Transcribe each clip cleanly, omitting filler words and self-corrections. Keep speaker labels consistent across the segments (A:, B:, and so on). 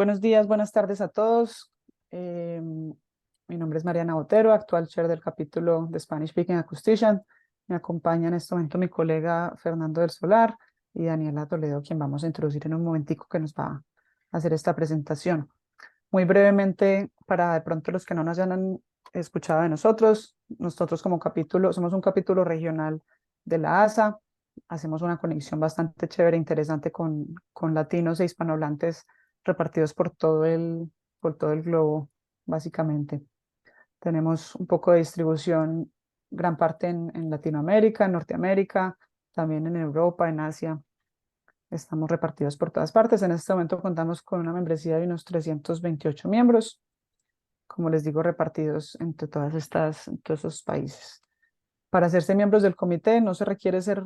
A: Buenos días, buenas tardes a todos. Mi nombre es Mariana Botero, actual chair del capítulo de Spanish Speaking Acoustician. Me acompaña en este momento mi colega Fernando del Solar y Daniela Toledo, quien vamos a introducir en un momentico que nos va a hacer esta presentación. Muy brevemente, para de pronto los que no nos hayan escuchado de nosotros como capítulo, somos un capítulo regional de la ASA. Hacemos una conexión bastante chévere, interesante con latinos e hispanohablantes repartidos por todo el globo, básicamente. Tenemos un poco de distribución, gran parte en Latinoamérica, en Norteamérica, también en Europa, en Asia. Estamos repartidos por todas partes. En este momento contamos con una membresía de unos 328 miembros, como les digo, repartidos entre todos esos países. Para hacerse miembros del comité no se requiere ser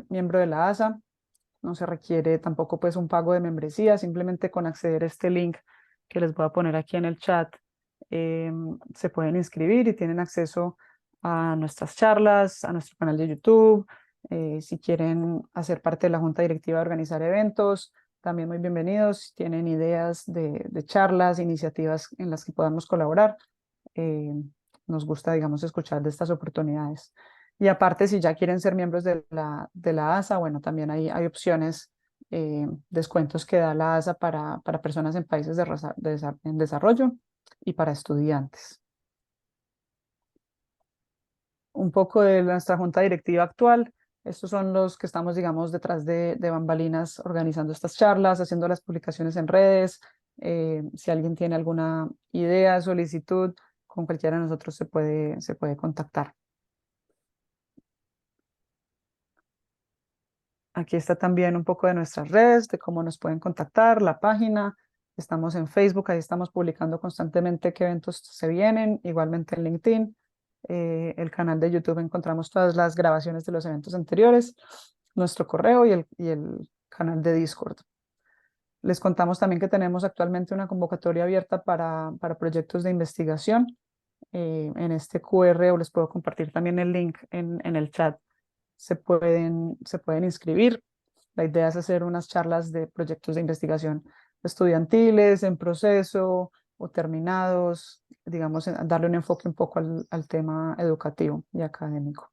A: miembro de la ASA, no se requiere tampoco pues un pago de membresía, simplemente con acceder a este link que les voy a poner aquí en el chat, se pueden inscribir y tienen acceso a nuestras charlas, a nuestro canal de YouTube. Si quieren hacer parte de la junta directiva de organizar eventos, también muy bienvenidos. Si tienen ideas de charlas, iniciativas en las que podamos colaborar, eh, nos gusta, digamos, escuchar de estas oportunidades. Y aparte, si ya quieren ser miembros de la ASA, bueno, también hay opciones, descuentos que da la ASA para personas en países en desarrollo y para estudiantes. Un poco de nuestra junta directiva actual. Estos son los que estamos, digamos, detrás de bambalinas organizando estas charlas, haciendo las publicaciones en redes. Si alguien tiene alguna idea, solicitud, con cualquiera de nosotros se puede contactar. Aquí está también un poco de nuestras redes, de cómo nos pueden contactar, la página. Estamos en Facebook, ahí estamos publicando constantemente qué eventos se vienen, igualmente en LinkedIn. El canal de YouTube encontramos todas las grabaciones de los eventos anteriores, nuestro correo y el canal de Discord. Les contamos también que tenemos actualmente una convocatoria abierta para proyectos de investigación. En este QR o les puedo compartir también el link en el chat. Se pueden inscribir. La idea es hacer unas charlas de proyectos de investigación estudiantiles, en proceso o terminados, digamos, darle un enfoque un poco al tema educativo y académico.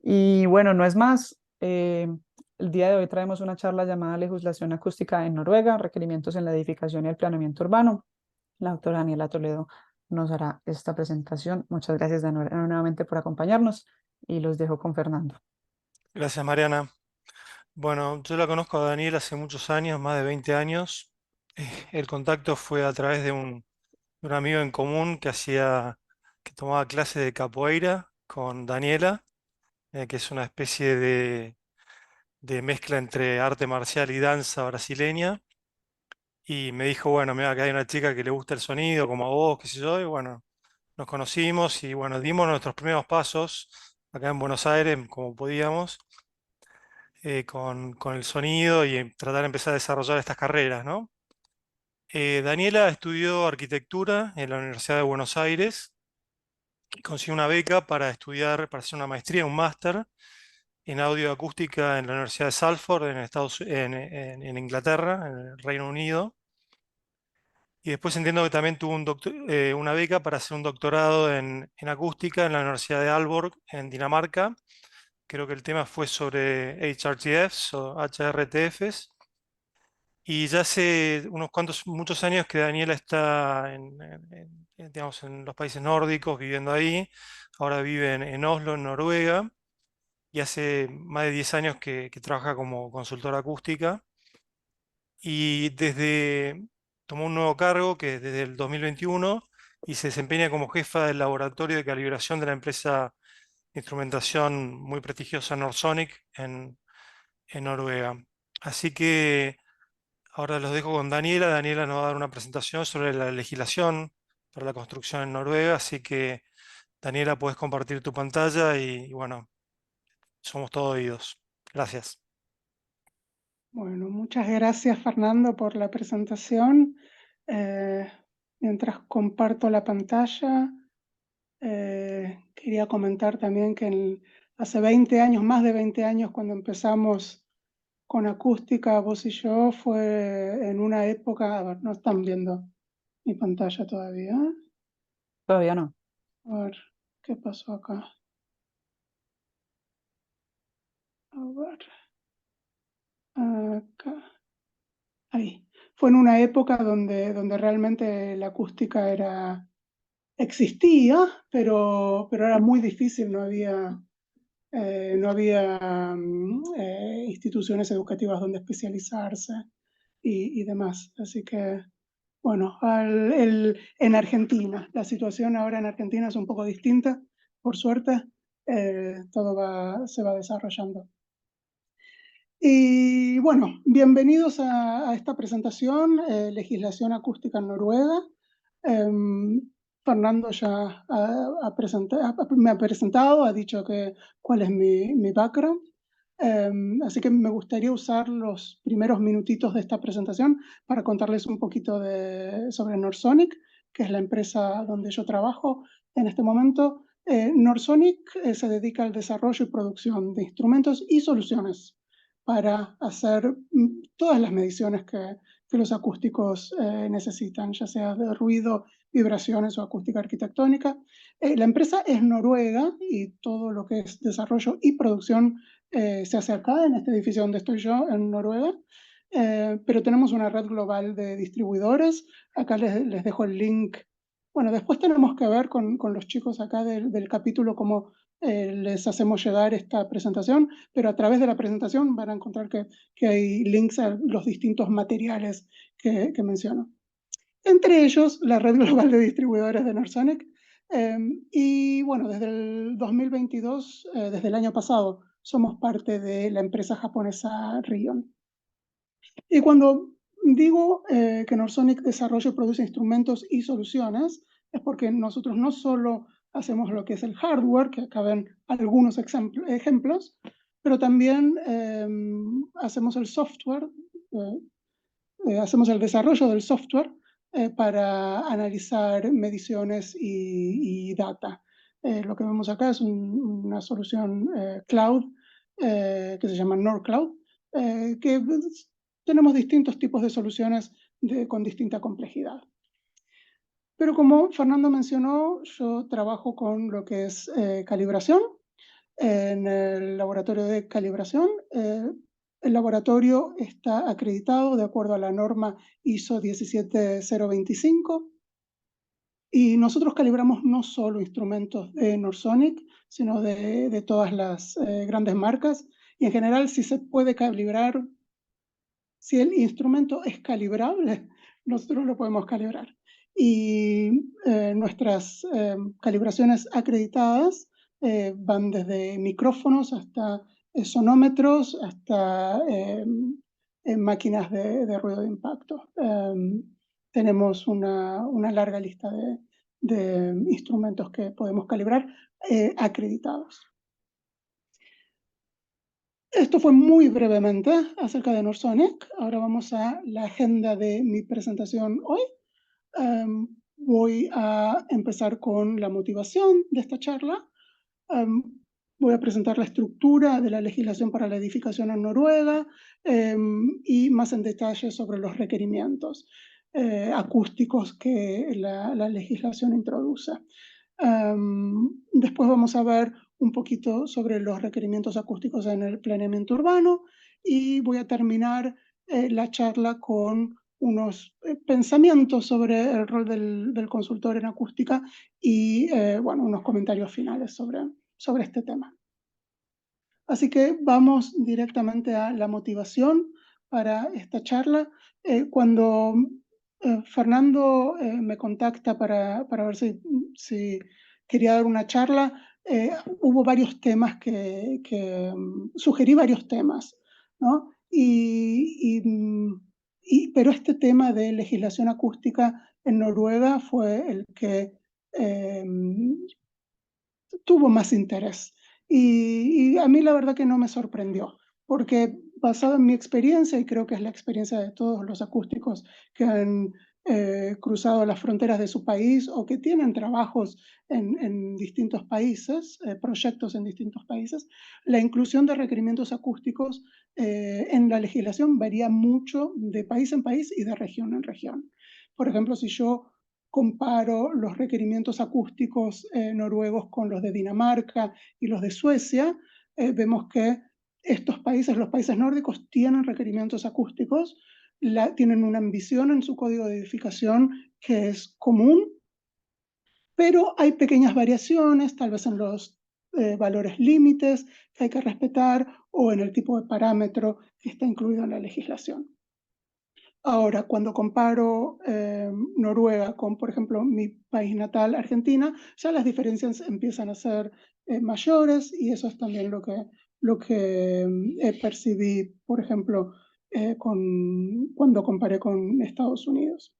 A: Y bueno, no es más. El día de hoy traemos una charla llamada Legislación acústica en Noruega, requerimientos en la edificación y el planeamiento urbano. La doctora Daniela Toledo nos hará esta presentación. Muchas gracias nuevamente por acompañarnos y los dejo con Fernando.
B: Gracias, Mariana. Bueno, yo la conozco a Daniel hace muchos años, más de 20 años. El contacto fue a través de un amigo en común que tomaba clases de capoeira con Daniela, que es una especie de mezcla entre arte marcial y danza brasileña. Y me dijo, bueno, mira, que hay una chica que le gusta el sonido, como a vos, qué sé yo, y bueno, nos conocimos y bueno, dimos nuestros primeros pasos acá en Buenos Aires, como podíamos. Con el sonido y tratar de empezar a desarrollar estas carreras, ¿no? Daniela estudió arquitectura en la Universidad de Buenos Aires y consiguió una beca para estudiar, para hacer una maestría, un máster en audioacústica en la Universidad de Salford, en Inglaterra, en el Reino Unido. Y después entiendo que también tuvo una beca para hacer un doctorado en acústica en la Universidad de Aalborg, en Dinamarca. Creo que el tema fue sobre HRTFs o HRTFs. Y ya hace muchos años que Daniela está digamos, en los países nórdicos, viviendo ahí. Ahora vive en Oslo, en Noruega, y hace más de 10 años que trabaja como consultora acústica. Y tomó un nuevo cargo que es desde el 2021 y se desempeña como jefa del laboratorio de calibración de la empresa de instrumentación muy prestigiosa Norsonic en Noruega. Así que ahora los dejo con Daniela. Daniela nos va a dar una presentación sobre la legislación para la construcción en Noruega. Así que, Daniela, puedes compartir tu pantalla y bueno, somos todos oídos. Gracias.
C: Bueno, muchas gracias Fernando por la presentación. Eh, Mientras comparto la pantalla, quería comentar también que hace 20 años, más de 20 años, cuando empezamos con acústica, vos y yo, fue en una época, a ver, no están viendo mi pantalla todavía.
A: Todavía no.
C: A ver, ¿qué pasó acá? A ver, acá. Ahí. Fue en una época donde realmente la acústica existía, pero era muy difícil, no había instituciones educativas donde especializarse y demás. Así que, bueno, en Argentina, la situación ahora en Argentina es un poco distinta, por suerte, todo se va desarrollando. Y bueno, bienvenidos a esta presentación, Legislación Acústica en Noruega. Fernando ya me ha presentado, ha dicho cuál es mi background. Así que me gustaría usar los primeros minutitos de esta presentación para contarles un poquito sobre Norsonic, que es la empresa donde yo trabajo en este momento. Norsonic se dedica al desarrollo y producción de instrumentos y soluciones para hacer todas las mediciones que los acústicos necesitan, ya sea de ruido, vibraciones o acústica arquitectónica. La empresa es noruega y todo lo que es desarrollo y producción se hace acá, en este edificio donde estoy yo, en Noruega. Pero tenemos una red global de distribuidores. Acá les dejo el link. Bueno, después tenemos que ver con los chicos acá del capítulo cómo les hacemos llegar esta presentación, pero a través de la presentación van a encontrar que hay links a los distintos materiales que menciono. Entre ellos, la red global de distribuidores de Norsonic. Y bueno, desde el 2022, desde el año pasado, somos parte de la empresa japonesa Rion. Y cuando digo que Norsonic desarrolla y produce instrumentos y soluciones, es porque nosotros no solo hacemos lo que es el hardware, que acá ven algunos ejemplos, pero también hacemos el software, hacemos el desarrollo del software para analizar mediciones y data. Lo que vemos acá es una solución cloud que se llama NorCloud, que tenemos distintos tipos de soluciones con distinta complejidad. Pero como Fernando mencionó, yo trabajo con lo que es calibración en el laboratorio de calibración. El laboratorio está acreditado de acuerdo a la norma ISO 17025 y nosotros calibramos no solo instrumentos de Norsonic, sino de todas las grandes marcas. Y en general, si se puede calibrar, si el instrumento es calibrable, nosotros lo podemos calibrar. Y nuestras calibraciones acreditadas van desde micrófonos hasta sonómetros, hasta máquinas de ruido de impacto. Tenemos una larga lista de instrumentos que podemos calibrar acreditados. Esto fue muy brevemente acerca de Norsonic. Ahora vamos a la agenda de mi presentación hoy. Voy a empezar con la motivación de esta charla. Voy a presentar la estructura de la legislación para la edificación en Noruega y más en detalle sobre los requerimientos acústicos que la legislación introduce. Después vamos a ver un poquito sobre los requerimientos acústicos en el planeamiento urbano y voy a terminar la charla con unos pensamientos sobre el rol del consultor en acústica y bueno, unos comentarios finales sobre este tema. Así que vamos directamente a la motivación para esta charla. Cuando Fernando me contacta para ver si quería dar una charla, hubo varios temas sugerí varios temas, ¿no? Pero este tema de legislación acústica en Noruega fue el que tuvo más interés. Y a mí la verdad que no me sorprendió, porque basado en mi experiencia, y creo que es la experiencia de todos los acústicos que han cruzado las fronteras de su país o que tienen trabajos en distintos países, proyectos en distintos países, la inclusión de requerimientos acústicos en la legislación varía mucho de país en país y de región en región. Por ejemplo, si yo comparo los requerimientos acústicos noruegos con los de Dinamarca y los de Suecia, vemos que estos países, los países nórdicos, tienen requerimientos acústicos, tienen una ambición en su código de edificación que es común, pero hay pequeñas variaciones, tal vez en los valores límites que hay que respetar o en el tipo de parámetro que está incluido en la legislación. Ahora, cuando comparo Noruega con, por ejemplo, mi país natal, Argentina, ya las diferencias empiezan a ser mayores y eso es también lo que percibí, por ejemplo, cuando comparé con Estados Unidos.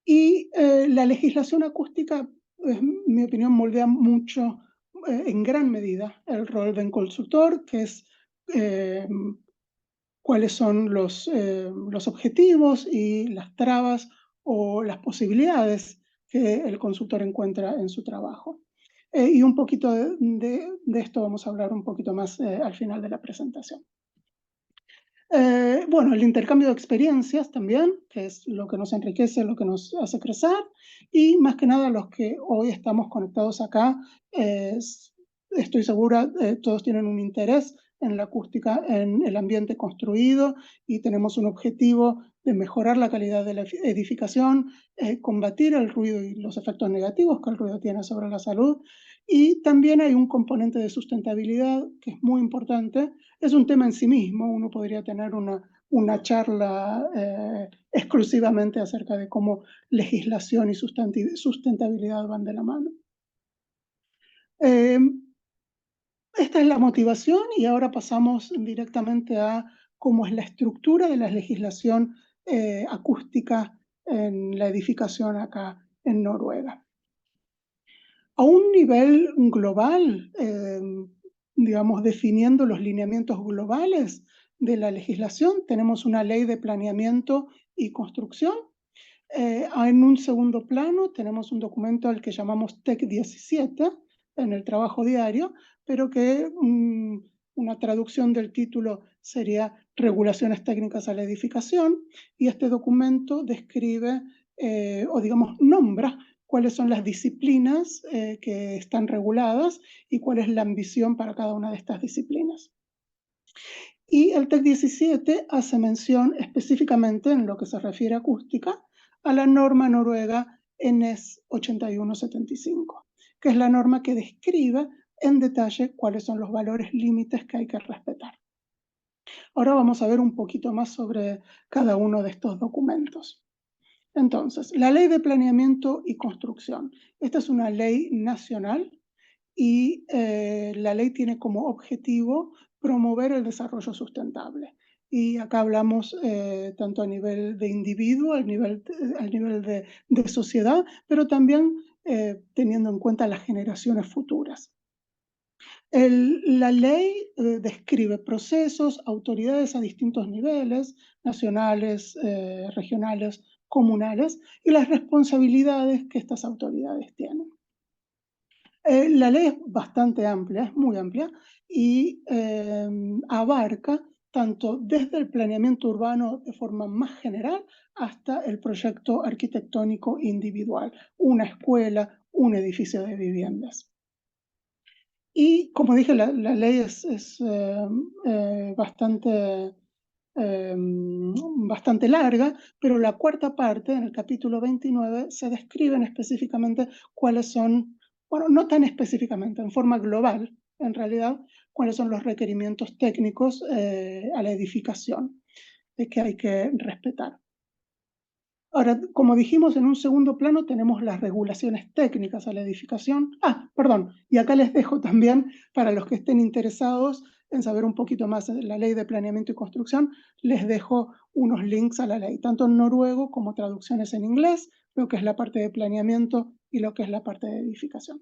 C: Y la legislación acústica, en mi opinión, moldea mucho, en gran medida, el rol del consultor, que es cuáles son los objetivos y las trabas o las posibilidades que el consultor encuentra en su trabajo. Y un poquito de esto vamos a hablar un poquito más al final de la presentación. Bueno, el intercambio de experiencias también, que es lo que nos enriquece, lo que nos hace crecer, y más que nada los que hoy estamos conectados acá, estoy segura, todos tienen un interés en la acústica, en el ambiente construido, y tenemos un objetivo de mejorar la calidad de la edificación, combatir el ruido y los efectos negativos que el ruido tiene sobre la salud, y también hay un componente de sustentabilidad que es muy importante. Es un tema en sí mismo, uno podría tener una charla exclusivamente acerca de cómo legislación y sustentabilidad van de la mano. Esta es la motivación y ahora pasamos directamente a cómo es la estructura de la legislación acústica en la edificación acá en Noruega. A un nivel global, digamos, definiendo los lineamientos globales de la legislación, tenemos una ley de planeamiento y construcción. En un segundo plano tenemos un documento al que llamamos TEC 17 en el trabajo diario, pero que una traducción del título sería Regulaciones técnicas a la edificación, y este documento describe o digamos nombra cuáles son las disciplinas que están reguladas y cuál es la ambición para cada una de estas disciplinas. Y el TEC 17 hace mención específicamente, en lo que se refiere a acústica, a la norma noruega NES 8175, que es la norma que describe en detalle cuáles son los valores límites que hay que respetar. Ahora vamos a ver un poquito más sobre cada uno de estos documentos. Entonces, la Ley de Planeamiento y Construcción. Esta es una ley nacional y la ley tiene como objetivo promover el desarrollo sustentable. Y acá hablamos tanto a nivel de individuo, al nivel de sociedad, pero también teniendo en cuenta las generaciones futuras. La ley describe procesos, autoridades a distintos niveles, nacionales, regionales, comunales, y las responsabilidades que estas autoridades tienen. La ley es bastante amplia, es muy amplia, y abarca tanto desde el planeamiento urbano de forma más general hasta el proyecto arquitectónico individual, una escuela, un edificio de viviendas. Y como dije, la ley es bastante larga, pero la cuarta parte, en el capítulo 29, se describen específicamente cuáles son, bueno, no tan específicamente, en forma global, en realidad, cuáles son los requerimientos técnicos a la edificación que hay que respetar. Ahora, como dijimos, en un segundo plano tenemos las regulaciones técnicas a la edificación. Perdón, y acá les dejo también, para los que estén interesados en saber un poquito más de la Ley de Planeamiento y Construcción, les dejo unos links a la ley, tanto en noruego como traducciones en inglés, lo que es la parte de planeamiento y lo que es la parte de edificación.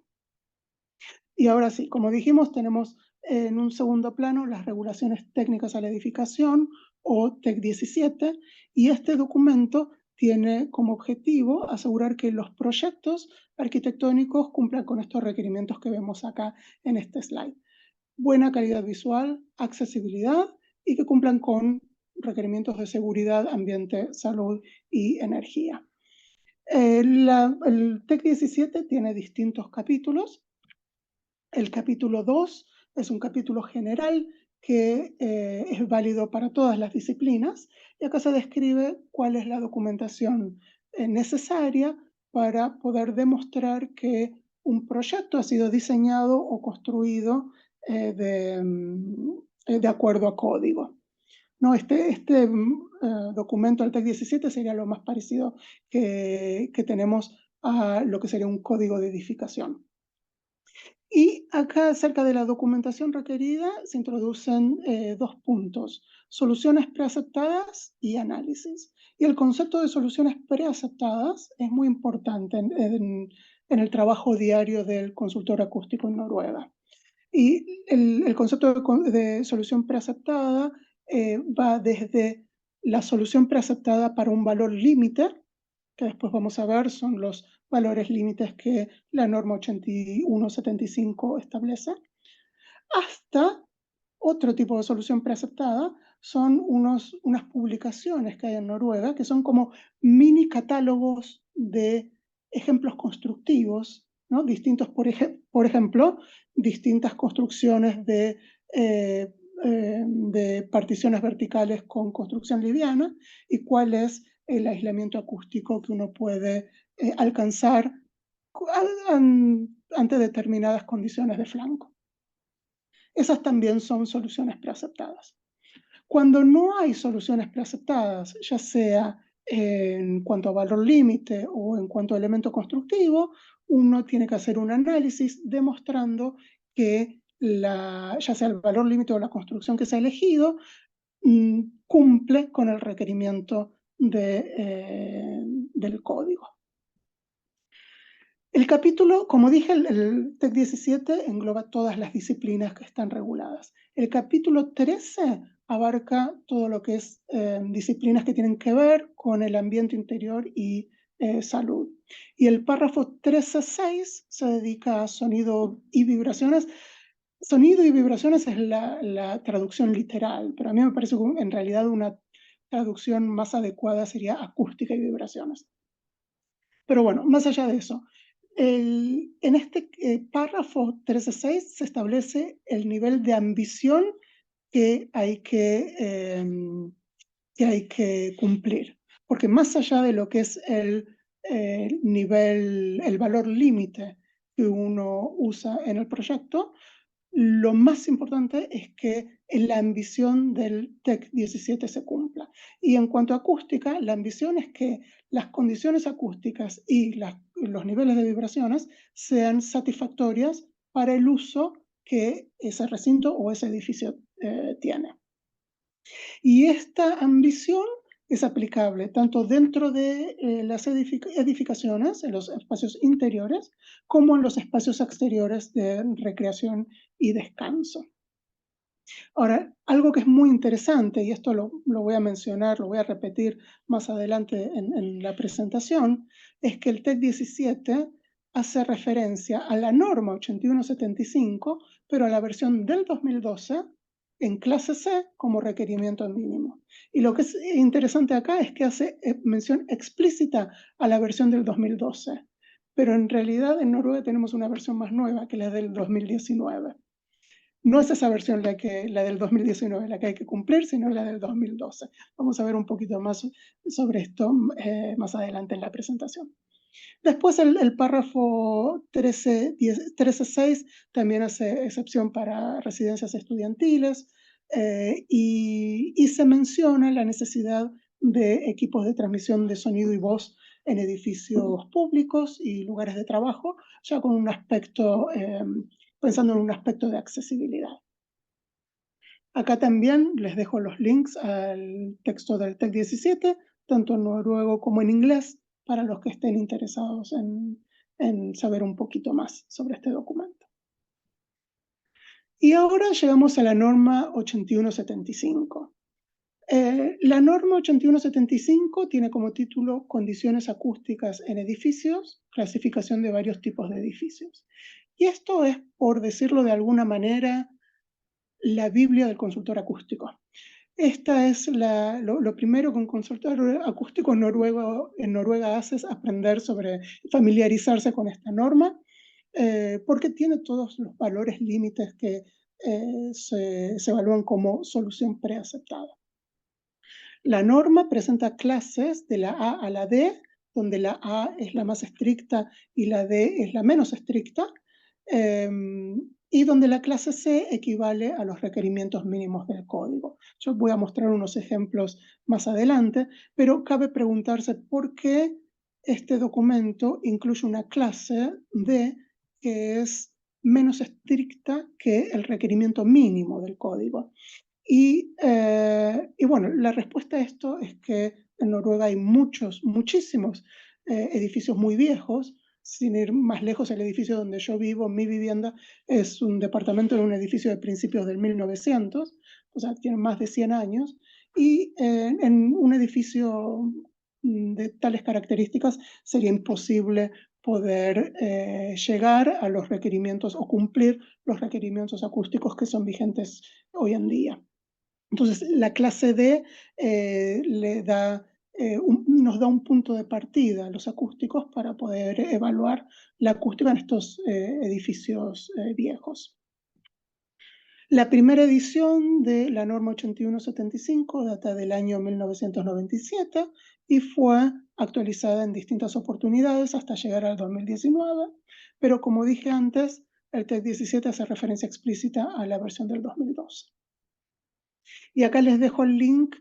C: Y ahora sí, como dijimos, tenemos en un segundo plano las regulaciones técnicas a la edificación, o TEC 17, y este documento tiene como objetivo asegurar que los proyectos arquitectónicos cumplan con estos requerimientos que vemos acá en este slide. Buena calidad visual, accesibilidad y que cumplan con requerimientos de seguridad, ambiente, salud y energía. El TEC 17 tiene distintos capítulos. El capítulo 2 es un capítulo general que es válido para todas las disciplinas, y acá se describe cuál es la documentación necesaria para poder demostrar que un proyecto ha sido diseñado o construido de acuerdo a código. No, este documento del TEC 17 sería lo más parecido que tenemos a lo que sería un código de edificación. Y acá, acerca de la documentación requerida, se introducen dos puntos: soluciones preaceptadas y análisis. Y el concepto de soluciones preaceptadas es muy importante en el trabajo diario del consultor acústico en Noruega. Y el concepto de solución preaceptada va desde la solución preaceptada para un valor límite, que después vamos a ver, son los valores límites que la norma 8175 establece, hasta otro tipo de solución preaceptada. Son unas publicaciones que hay en Noruega que son como mini catálogos de ejemplos constructivos, ¿no? Distintos, por ejemplo, distintas construcciones de particiones verticales con construcción liviana, y cuál es el aislamiento acústico que uno puede alcanzar ante determinadas condiciones de flanco. Esas también son soluciones preaceptadas. Cuando no hay soluciones preaceptadas, ya sea en cuanto a valor límite o en cuanto a elemento constructivo, uno tiene que hacer un análisis demostrando que ya sea el valor límite o la construcción que se ha elegido cumple con el requerimiento del código. El capítulo, como dije, el TEC 17 engloba todas las disciplinas que están reguladas. El capítulo 13 abarca todo lo que es disciplinas que tienen que ver con el ambiente interior y salud. Y el párrafo 13.6 se dedica a sonido y vibraciones. Sonido y vibraciones es la traducción literal, pero a mí me parece que en realidad una traducción más adecuada sería acústica y vibraciones. Pero bueno, más allá de eso, en este párrafo 13.6 se establece el nivel de ambición que hay que cumplir. Porque más allá de lo que es el valor límite que uno usa en el proyecto, lo más importante es que la ambición del TEC 17 se cumpla. Y en cuanto a acústica, la ambición es que las condiciones acústicas y los niveles de vibraciones sean satisfactorias para el uso que ese recinto o ese edificio tiene. Y esta ambición es aplicable tanto dentro de las edificaciones, en los espacios interiores, como en los espacios exteriores de recreación y descanso. Ahora, algo que es muy interesante, y esto lo voy a mencionar, lo voy a repetir más adelante en la presentación, es que el TEC 17 hace referencia a la norma 8175, pero a la versión del 2012, en clase C como requerimiento mínimo. Y lo que es interesante acá es que hace mención explícita a la versión del 2012, pero en realidad en Noruega tenemos una versión más nueva, que la del 2019. No es esa versión la del 2019 la que hay que cumplir, sino la del 2012. Vamos a ver un poquito más sobre esto más adelante en la presentación. Después el párrafo 13.6 también hace excepción para residencias estudiantiles y se menciona la necesidad de equipos de transmisión de sonido y voz en edificios públicos y lugares de trabajo, ya con un aspecto, pensando en un aspecto de accesibilidad. Acá también les dejo los links al texto del TEC 17, tanto en noruego como en inglés, para los que estén interesados en saber un poquito más sobre este documento. Y ahora llegamos a la norma 8175. La norma 8175 tiene como título Condiciones acústicas en edificios, clasificación de varios tipos de edificios. Y esto es, por decirlo de alguna manera, la Biblia del consultor acústico. Esta es lo primero que un consultor acústico en Noruega hace, es aprender familiarizarse con esta norma, porque tiene todos los valores límites que se evalúan como solución preaceptada. La norma presenta clases de la A a la D, donde la A es la más estricta y la D es la menos estricta, y donde la clase C equivale a los requerimientos mínimos del código. Yo voy a mostrar unos ejemplos más adelante, pero cabe preguntarse por qué este documento incluye una clase D que es menos estricta que el requerimiento mínimo del código. Y bueno, la respuesta a esto es que en Noruega hay muchísimos edificios muy viejos. Sin ir más lejos, el edificio donde yo vivo, mi vivienda, es un departamento de un edificio de principios del 1900, o sea, tiene más de 100 años, y en un edificio de tales características sería imposible poder llegar a los requerimientos o cumplir los requerimientos acústicos que son vigentes hoy en día. Entonces, la clase D nos da un punto de partida a los acústicos para poder evaluar la acústica en estos edificios viejos. La primera edición de la norma 8175 data del año 1997 y fue actualizada en distintas oportunidades hasta llegar al 2019, pero como dije antes, el TEC 17 hace referencia explícita a la versión del 2012. Y acá les dejo el link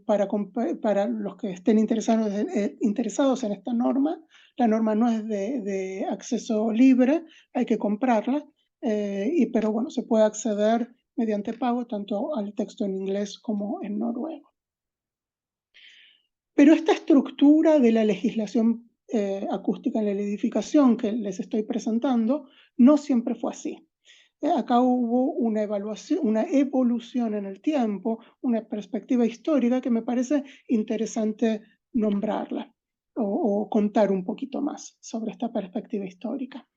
C: para los que estén interesados en esta norma. La norma no es de acceso libre, hay que comprarla, pero bueno, se puede acceder mediante pago tanto al texto en inglés como en noruego. Pero esta estructura de la legislación acústica en la edificación que les estoy presentando no siempre fue así. Acá hubo una evolución en el tiempo, una perspectiva histórica que me parece interesante nombrarla o contar un poquito más sobre esta perspectiva histórica.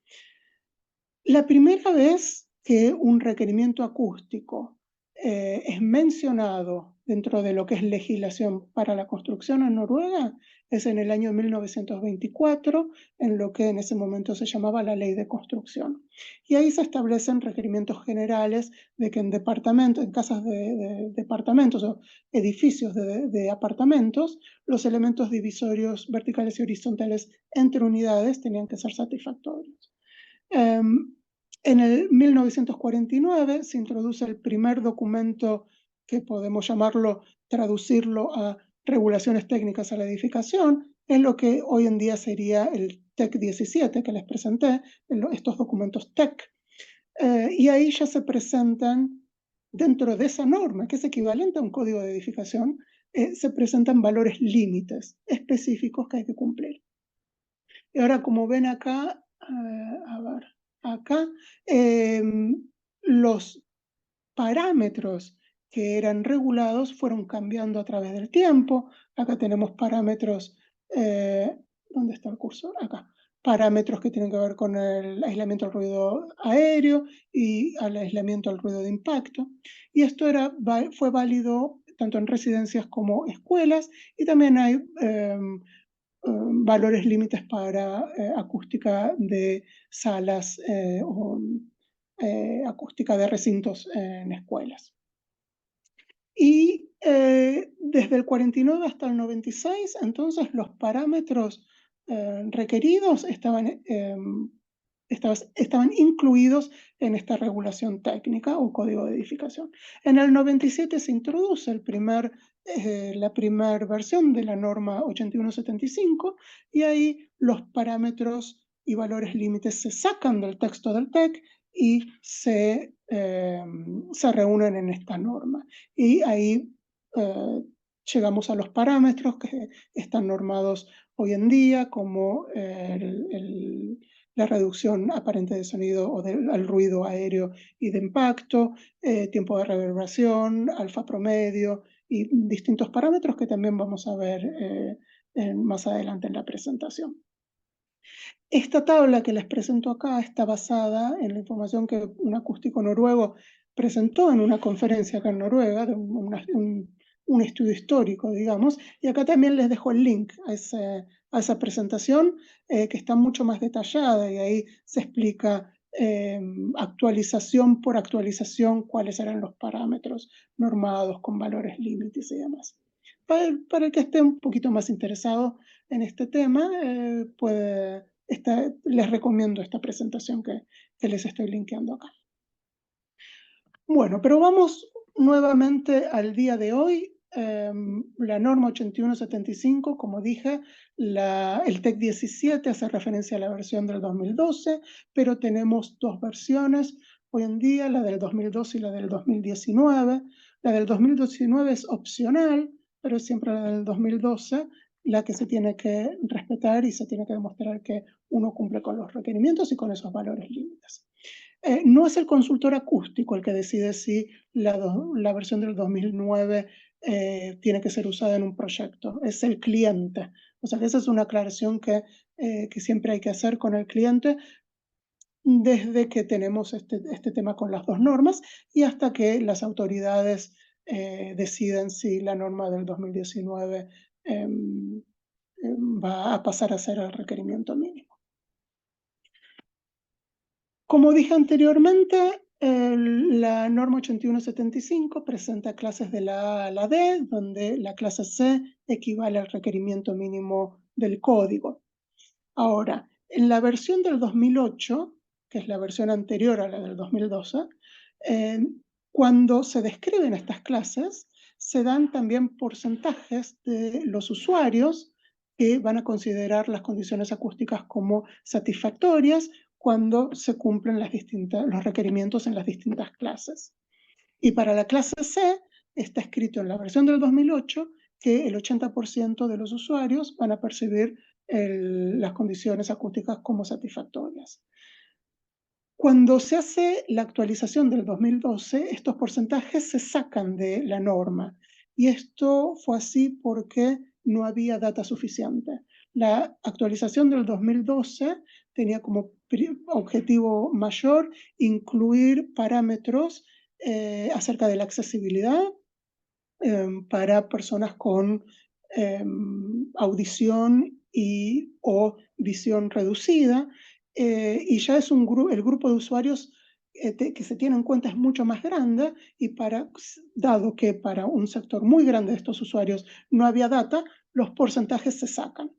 C: La primera vez que un requerimiento acústico es mencionado dentro de lo que es legislación para la construcción en Noruega es en el año 1924, en lo que en ese momento se llamaba la Ley de Construcción. Y ahí se establecen requerimientos generales de que en casas de departamentos o edificios de apartamentos, los elementos divisorios verticales y horizontales entre unidades tenían que ser satisfactorios. En el 1949 se introduce el primer documento que podemos traducirlo a regulaciones técnicas a la edificación, en lo que hoy en día sería el TEC 17 que les presenté, estos documentos TEC. Y ahí ya se presentan, dentro de esa norma, que es equivalente a un código de edificación, se presentan valores límites específicos que hay que cumplir. Y ahora, como ven acá, los parámetros que eran regulados fueron cambiando a través del tiempo. Acá tenemos parámetros, ¿dónde está el cursor? Acá. Parámetros que tienen que ver con el aislamiento al ruido aéreo y al aislamiento al ruido de impacto. Y esto fue válido tanto en residencias como escuelas, y también hay valores límites para acústica de salas o acústica de recintos en escuelas. Y desde el 49 hasta el 96, entonces los parámetros requeridos estaban incluidos en esta regulación técnica o código de edificación. En el 97 se introduce la primera versión de la norma 8175 y ahí los parámetros y valores límites se sacan del texto del TEC y se reúnen en esta norma. Y ahí llegamos a los parámetros que están normados hoy en día, como la reducción aparente de sonido o al ruido aéreo y de impacto, tiempo de reverberación, alfa promedio y distintos parámetros que también vamos a ver más adelante en la presentación. Esta tabla que les presento acá está basada en la información que un acústico noruego presentó en una conferencia acá en Noruega, de un estudio histórico, digamos, y acá también les dejo el link a esa presentación que está mucho más detallada y ahí se explica actualización por actualización cuáles eran los parámetros normados con valores límites y demás. Para el que esté un poquito más interesado en este tema, les recomiendo esta presentación que les estoy linkeando acá. Bueno, pero vamos nuevamente al día de hoy. La norma 8175, como dije, el TEC 17 hace referencia a la versión del 2012, pero tenemos dos versiones hoy en día, la del 2012 y la del 2019. La del 2019 es opcional, pero es siempre la del 2012 la que se tiene que respetar y se tiene que demostrar que uno cumple con los requerimientos y con esos valores límites. No es el consultor acústico el que decide si la versión del 2009 tiene que ser usada en un proyecto, es el cliente. O sea que esa es una aclaración que siempre hay que hacer con el cliente desde que tenemos este tema con las dos normas y hasta que las autoridades deciden si la norma del 2019 va a pasar a ser el requerimiento mínimo. Como dije anteriormente, la norma 8175 presenta clases de la A a la D, donde la clase C equivale al requerimiento mínimo del código. Ahora, en la versión del 2008, que es la versión anterior a la del 2012, cuando se describen estas clases, se dan también porcentajes de los usuarios que van a considerar las condiciones acústicas como satisfactorias cuando se cumplen los requerimientos en las distintas clases. Y para la clase C está escrito en la versión del 2008 que el 80% de los usuarios van a percibir las condiciones acústicas como satisfactorias. Cuando se hace la actualización del 2012, estos porcentajes se sacan de la norma. Y esto fue así porque no había data suficiente. La actualización del 2012 tenía como objetivo mayor incluir parámetros acerca de la accesibilidad para personas con audición o visión reducida, y ya es el grupo de usuarios que se tiene en cuenta es mucho más grande, y dado que para un sector muy grande de estos usuarios no había data, los porcentajes se sacan.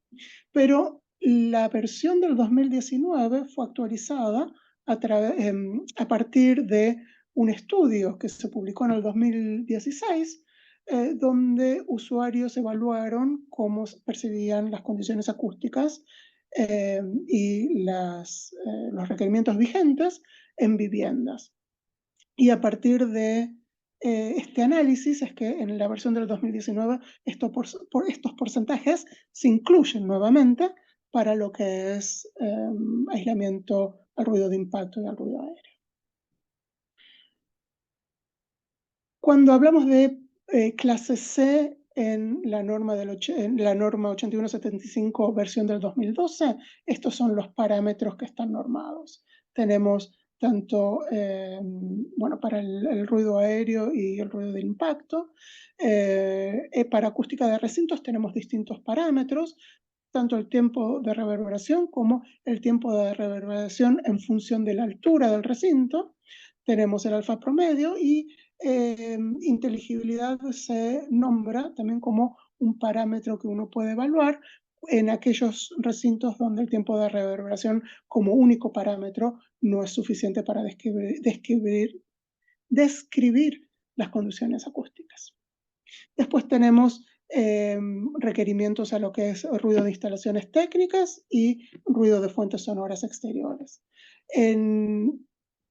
C: Pero la versión del 2019 fue actualizada a partir de un estudio que se publicó en el 2016, donde usuarios evaluaron cómo percibían las condiciones acústicas y los requerimientos vigentes en viviendas. Y a partir de este análisis es que en la versión del 2019 estos porcentajes se incluyen nuevamente para lo que es aislamiento al ruido de impacto y al ruido aéreo. Cuando hablamos de clase C en la norma 8175 versión del 2012, estos son los parámetros que están normados. Tenemos tanto para el ruido aéreo y el ruido de impacto. Para acústica de recintos tenemos distintos parámetros, tanto el tiempo de reverberación como el tiempo de reverberación en función de la altura del recinto. Tenemos el alfa promedio y inteligibilidad se nombra también como un parámetro que uno puede evaluar en aquellos recintos donde el tiempo de reverberación como único parámetro no es suficiente para describir las condiciones acústicas. Después tenemos requerimientos a lo que es ruido de instalaciones técnicas y ruido de fuentes sonoras exteriores.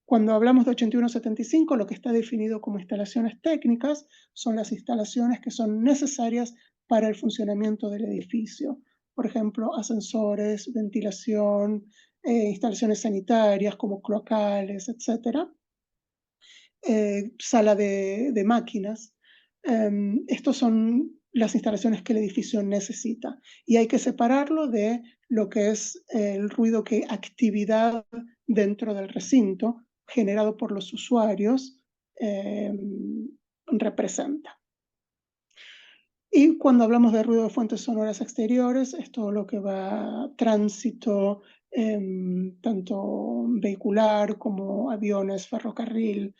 C: Cuando hablamos de 8175, lo que está definido como instalaciones técnicas son las instalaciones que son necesarias para el funcionamiento del edificio. Por ejemplo, ascensores, ventilación, instalaciones sanitarias como cloacales, etc. Sala de máquinas. Estos son las instalaciones que el edificio necesita y hay que separarlo de lo que es el ruido que actividad dentro del recinto generado por los usuarios representa. Y cuando hablamos de ruido de fuentes sonoras exteriores, es todo lo que va tránsito, tanto vehicular como aviones, ferrocarril,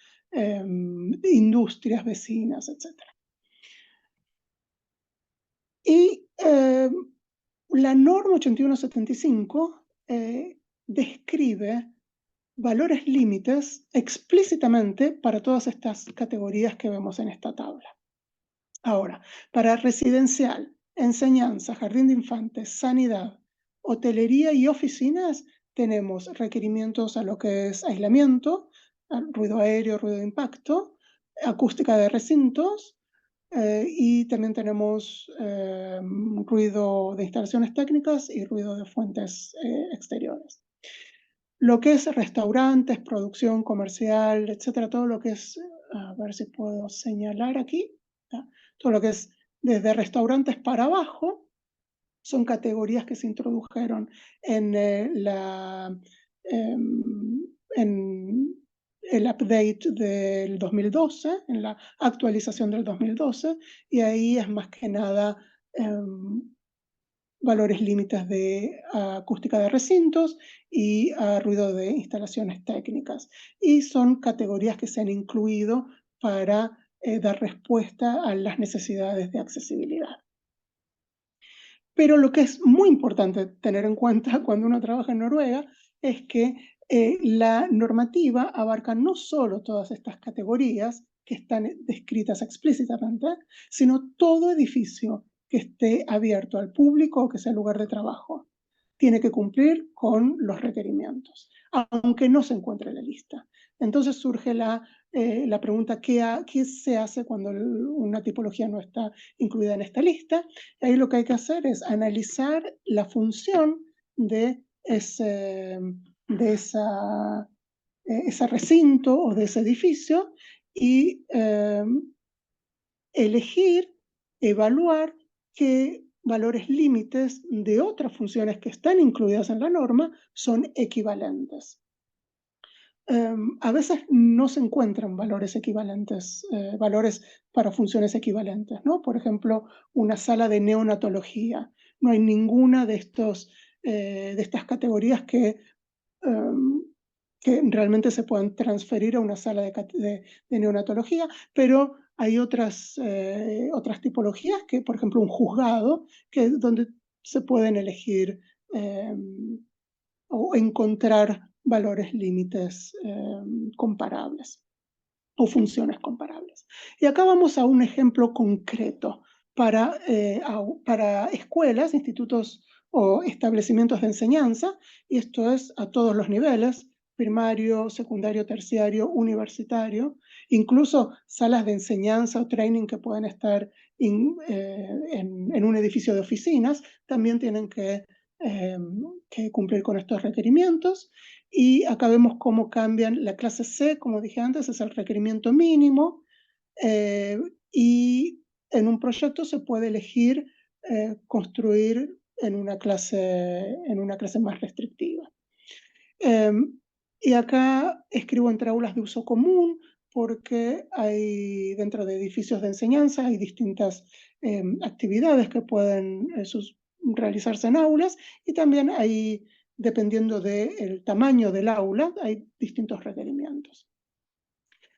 C: industrias vecinas, etc. Y la norma 8175 describe valores límites explícitamente para todas estas categorías que vemos en esta tabla. Ahora, para residencial, enseñanza, jardín de infantes, sanidad, hotelería y oficinas, tenemos requerimientos a lo que es aislamiento, ruido aéreo, ruido de impacto, acústica de recintos, y también tenemos ruido de instalaciones técnicas y ruido de fuentes exteriores. Lo que es restaurantes, producción comercial, etcétera, todo lo que es, a ver si puedo señalar aquí, todo lo que es desde restaurantes para abajo, son categorías que se introdujeron en en el update del 2012, en la actualización del 2012, y ahí es más que nada valores límites de acústica de recintos y ruido de instalaciones técnicas. Y son categorías que se han incluido para dar respuesta a las necesidades de accesibilidad. Pero lo que es muy importante tener en cuenta cuando uno trabaja en Noruega es que la normativa abarca no solo todas estas categorías que están descritas explícitamente, sino todo edificio que esté abierto al público o que sea lugar de trabajo. Tiene que cumplir con los requerimientos, aunque no se encuentre en la lista. Entonces surge la pregunta, ¿qué se hace cuando una tipología no está incluida en esta lista? Ahí lo que hay que hacer es analizar la función de ese recinto o de ese edificio y elegir, evaluar qué valores límites de otras funciones que están incluidas en la norma son equivalentes. A veces no se encuentran valores equivalentes, valores para funciones equivalentes, ¿no? Por ejemplo, una sala de neonatología. No hay ninguna de estas categorías que realmente se puedan transferir a una sala de neonatología, pero hay otras tipologías, que, por ejemplo, un juzgado, donde se pueden elegir o encontrar valores límites comparables o funciones comparables. Y acá vamos a un ejemplo concreto para escuelas, institutos o establecimientos de enseñanza, y esto es a todos los niveles: primario, secundario, terciario, universitario, incluso salas de enseñanza o training que pueden estar en un edificio de oficinas, también tienen que cumplir con estos requerimientos. Y acá vemos cómo cambian. La clase C, como dije antes, es el requerimiento mínimo, y en un proyecto se puede elegir construir en una clase más restrictiva. Y acá escribo entre aulas de uso común, porque dentro de edificios de enseñanza hay distintas actividades que pueden realizarse en aulas, y también dependiendo del tamaño del aula, hay distintos requerimientos.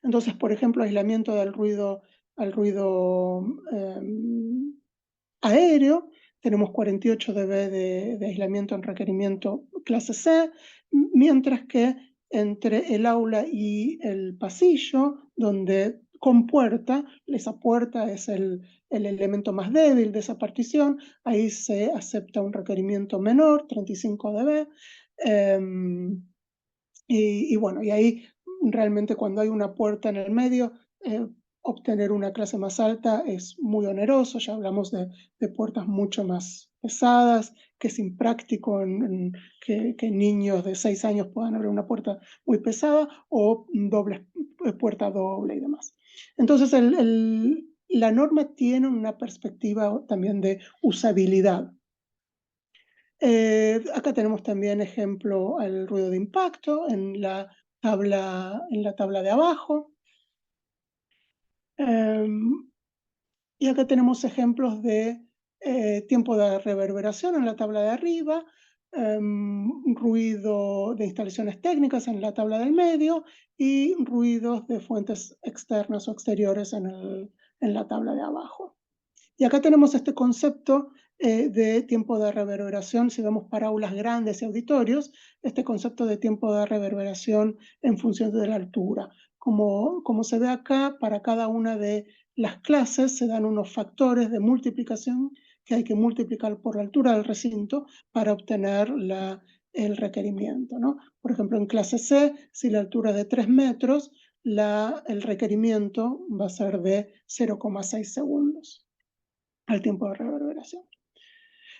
C: Entonces, por ejemplo, aislamiento al ruido aéreo, tenemos 48 dB de aislamiento en requerimiento clase C, mientras que entre el aula y el pasillo, donde con puerta, esa puerta es el elemento más débil de esa partición, ahí se acepta un requerimiento menor, 35 dB, y bueno, y ahí realmente cuando hay una puerta en el medio, obtener una clase más alta es muy oneroso. Ya hablamos de puertas mucho más pesadas, que es impráctico que niños de 6 años puedan abrir una puerta muy pesada, o puerta doble y demás. Entonces la norma tiene una perspectiva también de usabilidad. Acá tenemos también ejemplo al ruido de impacto en la tabla de abajo. Y acá tenemos ejemplos de tiempo de reverberación en la tabla de arriba, ruido de instalaciones técnicas en la tabla del medio y ruidos de fuentes externas o exteriores en la tabla de abajo. Y acá tenemos este concepto de tiempo de reverberación, si vemos para aulas grandes y auditorios, este concepto de tiempo de reverberación en función de la altura. Como se ve acá, para cada una de las clases se dan unos factores de multiplicación que hay que multiplicar por la altura del recinto para obtener el requerimiento, ¿no? Por ejemplo, en clase C, si la altura es de 3 metros, el requerimiento va a ser de 0,6 segundos al tiempo de reverberación.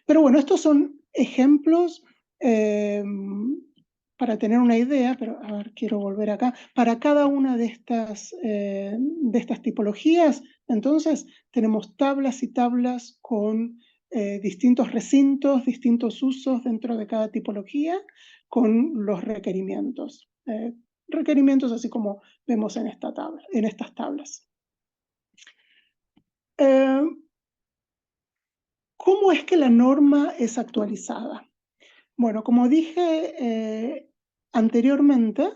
C: Pero bueno, estos son ejemplos para tener una idea, pero a ver, quiero volver acá. Para cada una de estas tipologías, entonces, tenemos tablas y tablas con distintos recintos, distintos usos dentro de cada tipología, con los requerimientos. Requerimientos así como vemos en estas tablas. ¿Cómo es que la norma es actualizada? Bueno, como dije anteriormente,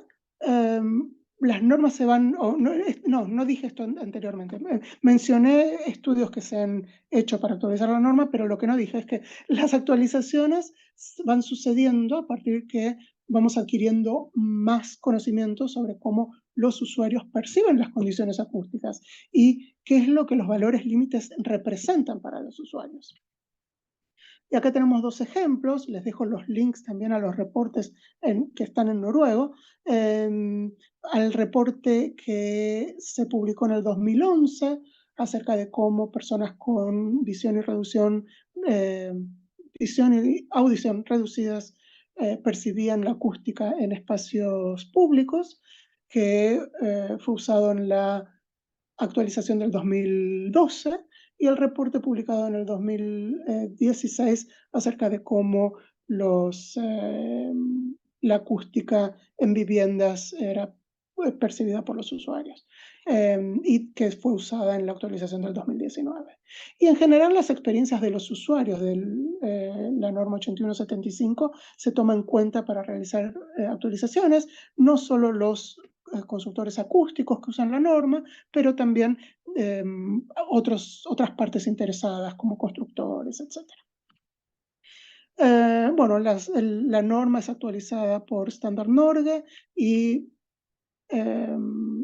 C: las normas se van, no dije esto anteriormente, mencioné estudios que se han hecho para actualizar la norma, pero lo que no dije es que las actualizaciones van sucediendo a partir que vamos adquiriendo más conocimiento sobre cómo los usuarios perciben las condiciones acústicas y qué es lo que los valores límites representan para los usuarios. Y acá tenemos dos ejemplos, les dejo los links también a los reportes que están en noruego, al reporte que se publicó en el 2011 acerca de cómo personas con visión y audición reducidas percibían la acústica en espacios públicos, que fue usado en la actualización del 2012 y el reporte publicado en el 2016 acerca de cómo la acústica en viviendas era percibida por los usuarios y que fue usada en la actualización del 2019. Y en general las experiencias de los usuarios de la norma 8175 se toman en cuenta para realizar actualizaciones, no solo los consultores acústicos que usan la norma, pero también otras partes interesadas como constructores, etc. Bueno, la norma es actualizada por Standard Norge y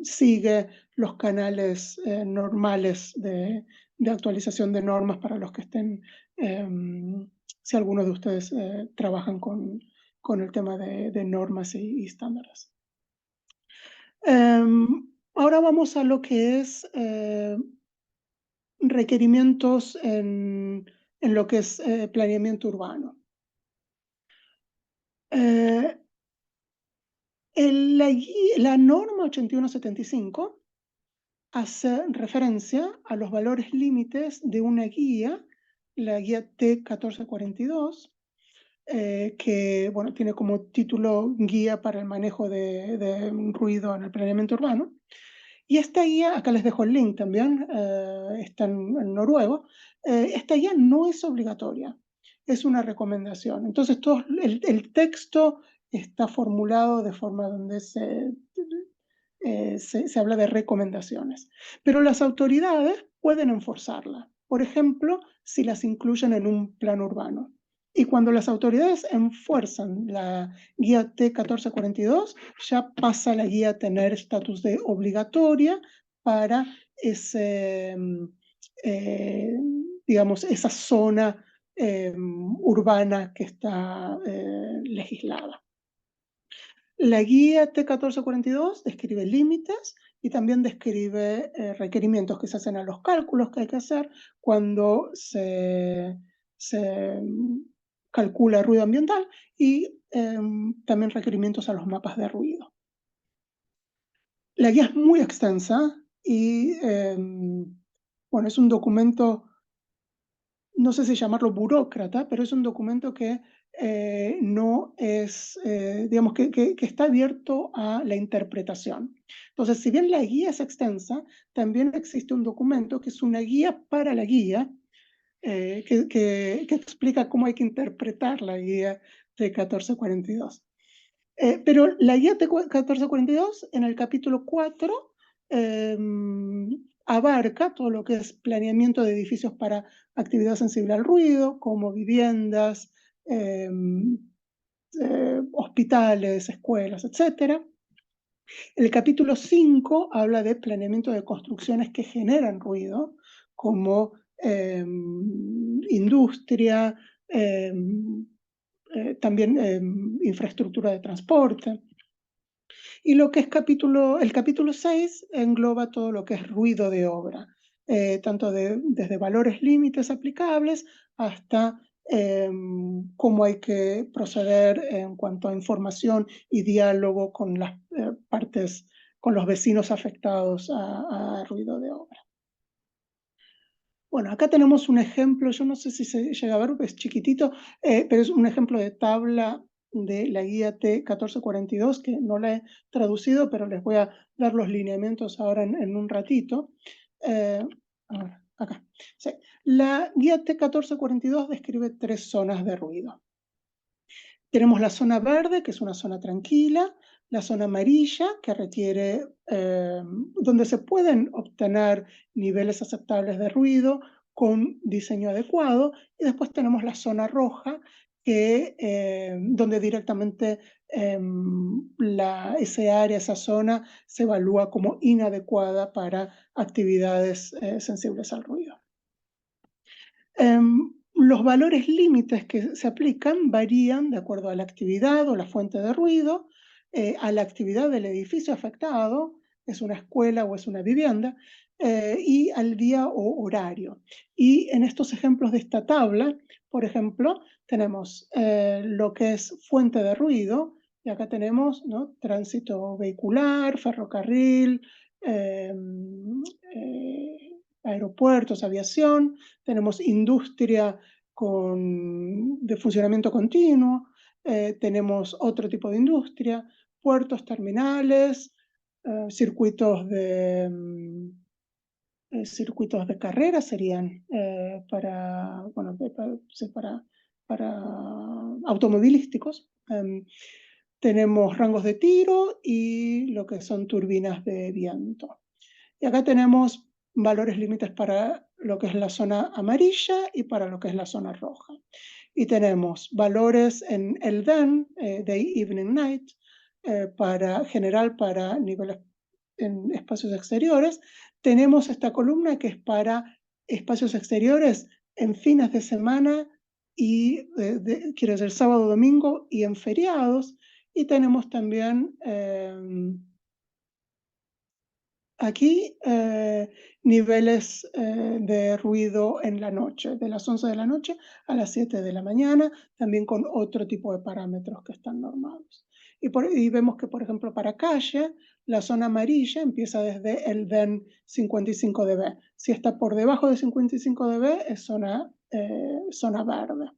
C: sigue los canales normales de actualización de normas para los que estén, si algunos de ustedes trabajan con el tema de normas y estándares. Ahora vamos a lo que es requerimientos en lo que es planeamiento urbano. La norma 8175 hace referencia a los valores límites de una guía, la guía T1442, que bueno, tiene como título Guía para el manejo de ruido en el planeamiento urbano. Y esta guía, acá les dejo el link también, está en noruego, esta guía no es obligatoria, es una recomendación. Entonces el texto está formulado de forma donde se habla de recomendaciones, pero las autoridades pueden enforzarla, por ejemplo, si las incluyen en un plan urbano. Y cuando las autoridades enfuerzan la guía T1442, ya pasa la guía a tener estatus de obligatoria para digamos, esa zona urbana que está legislada. La guía T1442 describe límites y también describe requerimientos que se hacen a los cálculos que hay que hacer cuando se calcula ruido ambiental y también requerimientos a los mapas de ruido. La guía es muy extensa y bueno, es un documento, no sé si llamarlo burócrata, pero es un documento que no es, digamos, que está abierto a la interpretación. Entonces, si bien la guía es extensa, también existe un documento que es una guía para la guía, que explica cómo hay que interpretar la guía de 1442. Pero la guía de 1442, en el capítulo 4, abarca todo lo que es planeamiento de edificios para actividad sensible al ruido, como viviendas, hospitales, escuelas, etc. El capítulo 5 habla de planeamiento de construcciones que generan ruido, como industria, también infraestructura de transporte. Y lo que es el capítulo 6 engloba todo lo que es ruido de obra, tanto desde valores límites aplicables hasta cómo hay que proceder en cuanto a información y diálogo con las partes, con los vecinos afectados a ruido de obra. Bueno, acá tenemos un ejemplo, yo no sé si se llega a ver, es chiquitito, pero es un ejemplo de tabla de la guía T1442, que no la he traducido, pero les voy a dar los lineamientos ahora en un ratito. Acá. Sí. La guía T1442 describe 3 zonas de ruido. Tenemos la zona verde, que es una zona tranquila, la zona amarilla, que requiere, donde se pueden obtener niveles aceptables de ruido con diseño adecuado, y después tenemos la zona roja, donde directamente esa zona se evalúa como inadecuada para actividades sensibles al ruido. Los valores límites que se aplican varían de acuerdo a la actividad o la fuente de ruido, a la actividad del edificio afectado, es una escuela o es una vivienda, y al día o horario. Y en estos ejemplos de esta tabla, por ejemplo, tenemos lo que es fuente de ruido, y acá tenemos, ¿no?, tránsito vehicular, ferrocarril, aeropuertos, aviación. Tenemos industria de funcionamiento continuo, tenemos otro tipo de industria, puertos, terminales, circuitos de carrera serían para automovilísticos. Tenemos rangos de tiro y lo que son turbinas de viento. Y acá tenemos valores límites para lo que es la zona amarilla y para lo que es la zona roja. Y tenemos valores en el DEN, Day, Evening, Night, general para niveles en espacios exteriores. Tenemos esta columna que es para espacios exteriores en fines de semana y, quiere decir, sábado, domingo y en feriados. Y tenemos también aquí niveles de ruido en la noche, de las 11 de la noche a las 7 de la mañana, también con otro tipo de parámetros que están normados. Y vemos que, por ejemplo, para calle, la zona amarilla empieza desde el DEN 55 dB. Si está por debajo de 55 dB, es zona verde.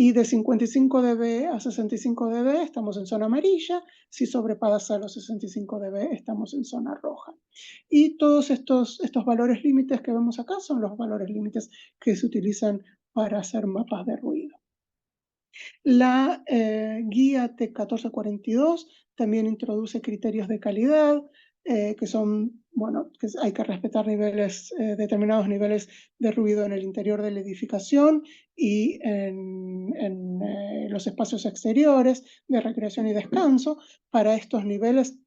C: Y de 55 dB a 65 dB estamos en zona amarilla. Si sobrepasa los 65 dB, estamos en zona roja. Y todos estos valores límites que vemos acá son los valores límites que se utilizan para hacer mapas de ruido. La guía T1442 también introduce criterios de calidad, que son, bueno, que hay que respetar determinados niveles de ruido en el interior de la edificación y en los espacios exteriores de recreación y descanso. Para estos niveles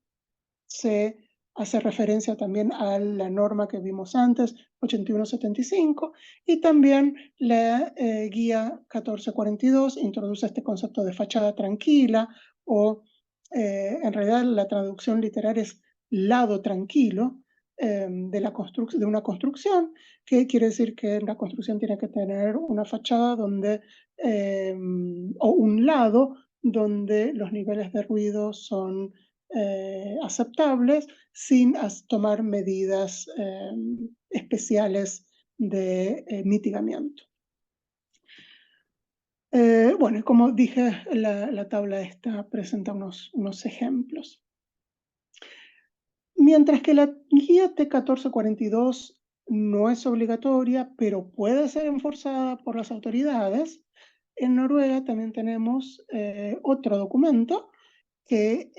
C: se hace referencia también a la norma que vimos antes, 8175, y también la guía 1442 introduce este concepto de fachada tranquila, o en realidad la traducción literal es lado tranquilo de una construcción, que quiere decir que la construcción tiene que tener una fachada o un lado donde los niveles de ruido son aceptables sin tomar medidas especiales de mitigamiento. Bueno, y como dije, la tabla esta presenta unos ejemplos. Mientras que la guía T1442 no es obligatoria, pero puede ser enforzada por las autoridades, en Noruega también tenemos otro documento que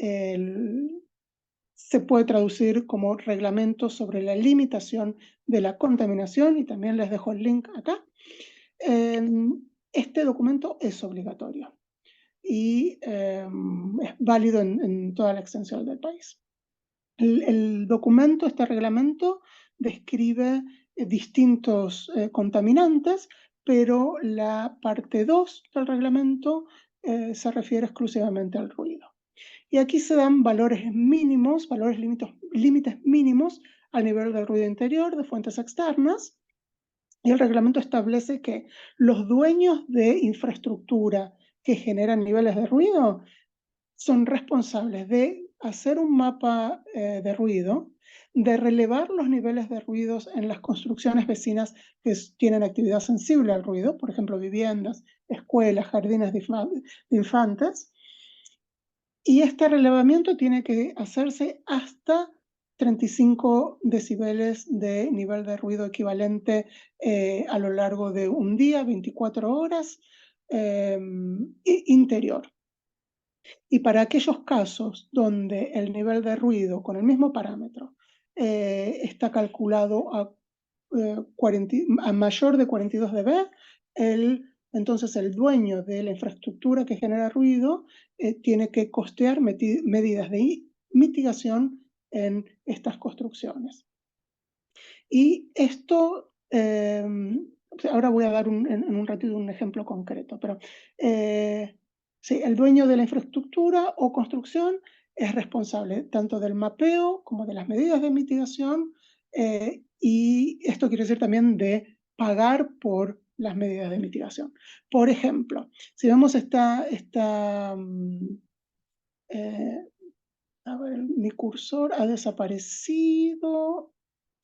C: se puede traducir como reglamento sobre la limitación de la contaminación, y también les dejo el link acá. Este documento es obligatorio y es válido en toda la extensión del país. El documento, este reglamento, describe distintos contaminantes, pero la parte 2 del reglamento se refiere exclusivamente al ruido. Y aquí se dan valores mínimos, límites mínimos al nivel del ruido interior de fuentes externas. Y el reglamento establece que los dueños de infraestructura que generan niveles de ruido son responsables de hacer un mapa de ruido, de relevar los niveles de ruidos en las construcciones vecinas que tienen actividad sensible al ruido, por ejemplo, viviendas, escuelas, jardines de infantes. Y este relevamiento tiene que hacerse hasta 35 decibeles de nivel de ruido equivalente a lo largo de un día, 24 horas, interior. Y para aquellos casos donde el nivel de ruido con el mismo parámetro está calculado a mayor de 42 dB, entonces el dueño de la infraestructura que genera ruido tiene que costear medidas de mitigación en estas construcciones. Y esto, ahora voy a dar en un ratito un ejemplo concreto, pero sí, el dueño de la infraestructura o construcción es responsable tanto del mapeo como de las medidas de mitigación, y esto quiere decir también de pagar por las medidas de mitigación. Por ejemplo, si vemos a ver, mi cursor ha desaparecido.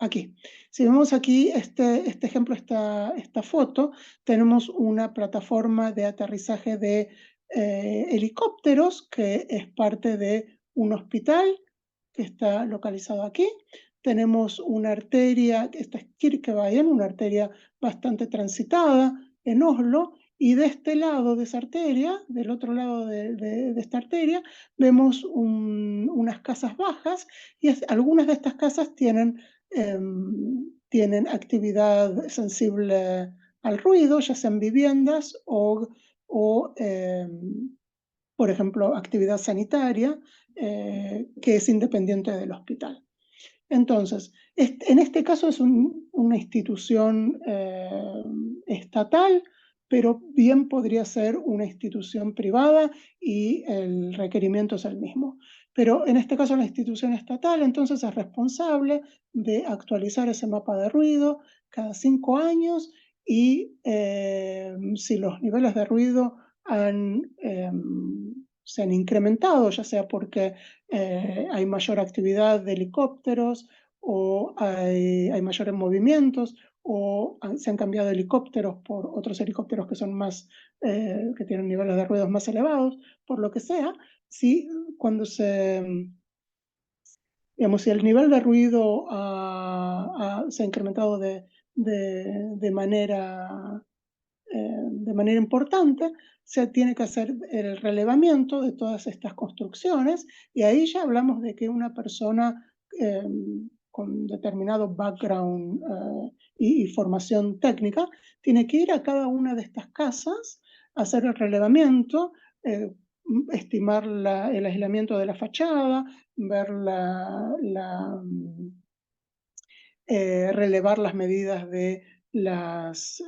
C: Aquí. Si vemos aquí este ejemplo, esta foto, tenemos una plataforma de aterrizaje de helicópteros que es parte de un hospital que está localizado aquí. Tenemos una arteria, esta es Kirkeveien, una arteria bastante transitada en Oslo, y de este lado de esa arteria, del otro lado de esta arteria, vemos unas casas bajas, y algunas de estas casas tienen actividad sensible al ruido, ya sean viviendas o por ejemplo, actividad sanitaria que es independiente del hospital. Entonces, en este caso es una institución estatal, pero bien podría ser una institución privada y el requerimiento es el mismo. Pero en este caso la institución estatal entonces es responsable de actualizar ese mapa de ruido cada 5 años, y si los niveles de ruido se han incrementado, ya sea porque hay mayor actividad de helicópteros, o hay mayores movimientos, o se han cambiado helicópteros por otros helicópteros que son más, que tienen niveles de ruidos más elevados, por lo que sea, si cuando digamos, si el nivel de ruido se ha incrementado de manera importante, se tiene que hacer el relevamiento de todas estas construcciones, y ahí ya hablamos de que una persona con determinado background y formación técnica tiene que ir a cada una de estas casas, hacer el relevamiento, estimar el aislamiento de la fachada, ver relevar las medidas de las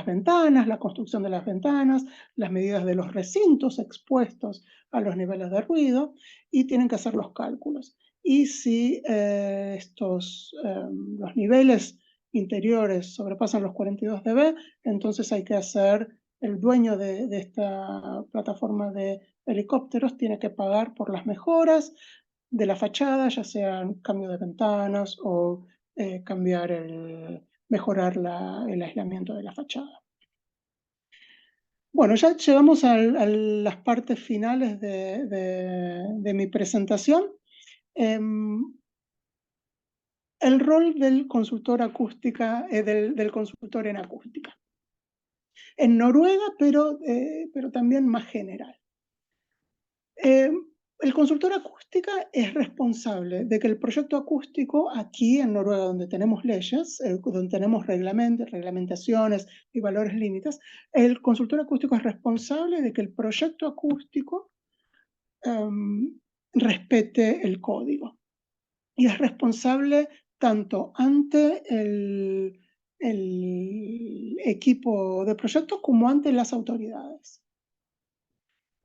C: ventanas, la construcción de las ventanas, las medidas de los recintos expuestos a los niveles de ruido, y tienen que hacer los cálculos. Y si los niveles interiores sobrepasan los 42 dB, entonces hay que hacer, el dueño de esta plataforma de helicópteros tiene que pagar por las mejoras la fachada, ya sea cambio de ventanas o mejorar el aislamiento de la fachada. Bueno, ya llegamos a las partes finales de mi presentación. El rol del consultor acústica, del consultor en acústica. En Noruega, pero también más general. El consultor acústica es responsable de que el proyecto acústico aquí en Noruega, donde tenemos leyes, donde tenemos reglamentaciones y valores límites, el consultor acústico es responsable de que el proyecto acústico respete el código. Y es responsable tanto ante el equipo de proyecto como ante las autoridades.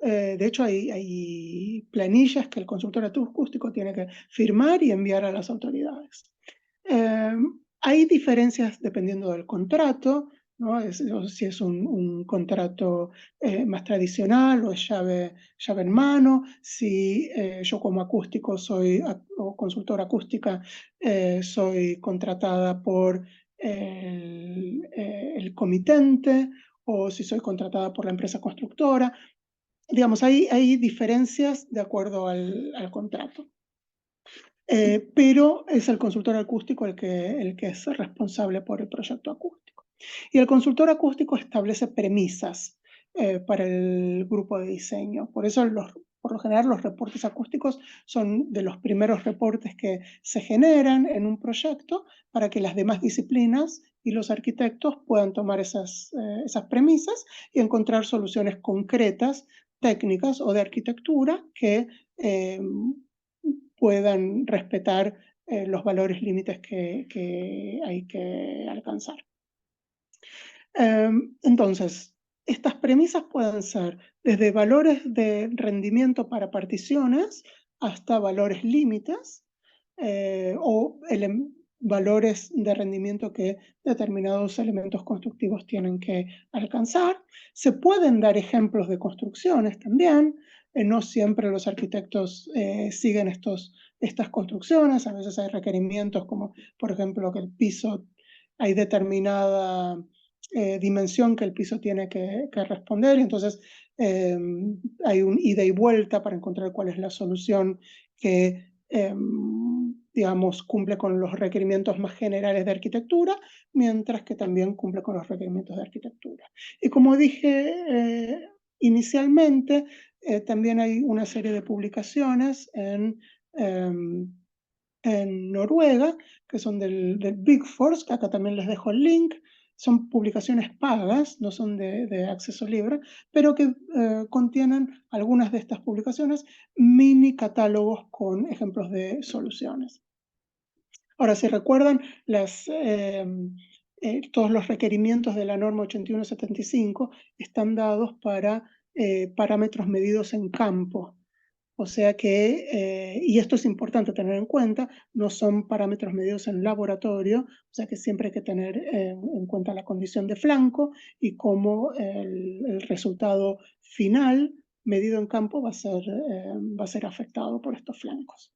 C: De hecho, hay planillas que el consultor acústico tiene que firmar y enviar a las autoridades. Hay diferencias dependiendo del contrato, ¿no? Si es un contrato más tradicional o es llave en mano, si yo como acústico o consultora acústica soy contratada por el comitente o si soy contratada por la empresa constructora. Digamos, hay diferencias de acuerdo al contrato. Pero es el consultor acústico el que es responsable por el proyecto acústico. Y el consultor acústico establece premisas para el grupo de diseño. Por eso, por lo general, los reportes acústicos son de los primeros reportes que se generan en un proyecto para que las demás disciplinas y los arquitectos puedan tomar esas premisas y encontrar soluciones concretas, técnicas o de arquitectura que puedan respetar los valores límites que hay que alcanzar. Entonces, estas premisas pueden ser desde valores de rendimiento para particiones hasta valores límites o valores de rendimiento que determinados elementos constructivos tienen que alcanzar. Se pueden dar ejemplos de construcciones también. No siempre los arquitectos siguen estas construcciones. A veces hay requerimientos como, por ejemplo, que el piso, hay determinada dimensión que el piso tiene que responder. Y entonces hay un ida y vuelta para encontrar cuál es la solución que digamos, cumple con los requerimientos más generales de arquitectura, mientras que también cumple con los requerimientos de arquitectura. Y como dije inicialmente, también hay una serie de publicaciones en Noruega, que son del Big Force, que acá también les dejo el link. Son publicaciones pagas, no son de acceso libre, pero que contienen algunas de estas publicaciones, mini catálogos con ejemplos de soluciones. Ahora, si recuerdan, todos los requerimientos de la norma 8175 están dados para parámetros medidos en campo. O sea que, y esto es importante tener en cuenta, no son parámetros medidos en laboratorio, o sea que siempre hay que tener en cuenta la condición de flanco y cómo el resultado final medido en campo va a ser afectado por estos flancos.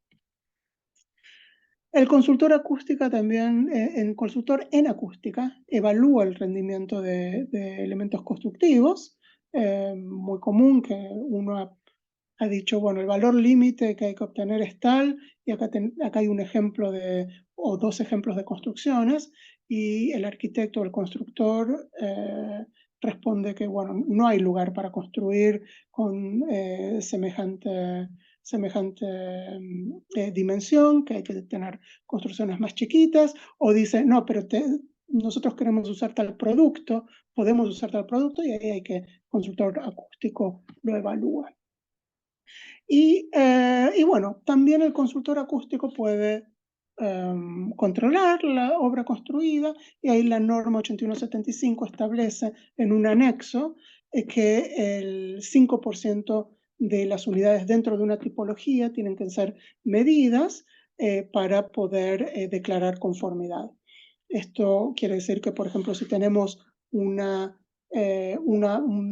C: El consultor acústica también, el consultor en acústica evalúa el rendimiento de elementos constructivos. Muy común que uno ha dicho, bueno, el valor límite que hay que obtener es tal, y acá hay un ejemplo o dos ejemplos de construcciones, y el arquitecto o el constructor responde que, bueno, no hay lugar para construir con semejante dimensión, que hay que tener construcciones más chiquitas, o dice, no, pero nosotros queremos usar tal producto, podemos usar tal producto, y ahí hay que el consultor acústico lo evalúa. Y bueno, también el consultor acústico puede controlar la obra construida, y ahí la norma 8175 establece en un anexo que el 5% de las unidades dentro de una tipología tienen que ser medidas para poder declarar conformidad. Esto quiere decir que, por ejemplo, si tenemos un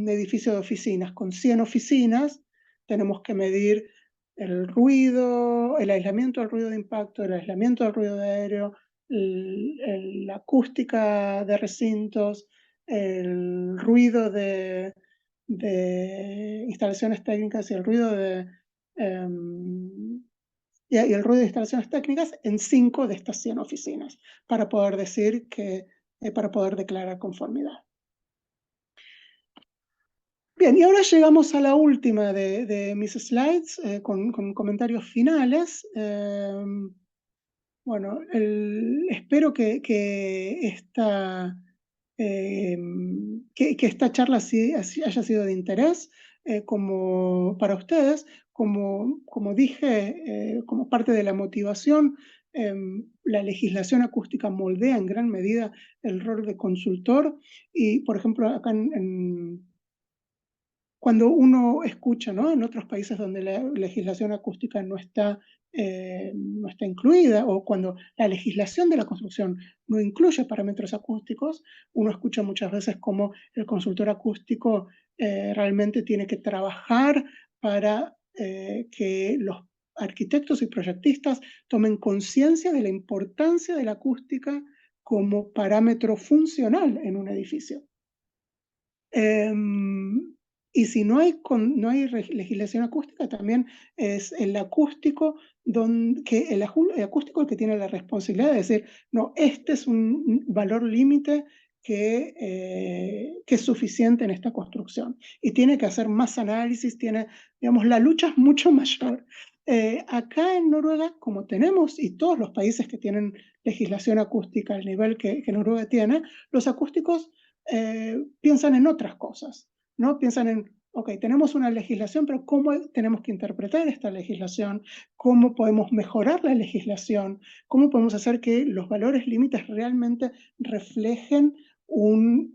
C: edificio de oficinas con 100 oficinas, tenemos que medir el ruido, el aislamiento del ruido de impacto, el aislamiento del ruido de aéreo, la acústica de recintos, el ruido de instalaciones técnicas y el ruido y el ruido de instalaciones técnicas en 5 de estas 100 oficinas para poder decir que, para poder declarar conformidad. Bien, y ahora llegamos a la última de mis slides con comentarios finales. Bueno, espero que esta charla haya sido de interés para ustedes. Como dije, como parte de la motivación, la legislación acústica moldea en gran medida el rol de consultor y, por ejemplo, acá cuando uno escucha, ¿no?, en otros países donde la legislación acústica no está incluida, o cuando la legislación de la construcción no incluye parámetros acústicos, uno escucha muchas veces cómo el consultor acústico realmente tiene que trabajar para que los arquitectos y proyectistas tomen conciencia de la importancia de la acústica como parámetro funcional en un edificio. Y si no hay legislación acústica, también es el acústico el acústico el que tiene la responsabilidad de decir, no, este es un valor límite que es suficiente en esta construcción. Y tiene que hacer más análisis, digamos, la lucha es mucho mayor. Acá en Noruega, como tenemos, y todos los países que tienen legislación acústica al nivel que Noruega tiene, los acústicos piensan en otras cosas, ¿no? Piensan en, ok, tenemos una legislación, pero ¿cómo tenemos que interpretar esta legislación? ¿Cómo podemos mejorar la legislación? ¿Cómo podemos hacer que los valores límites realmente reflejen un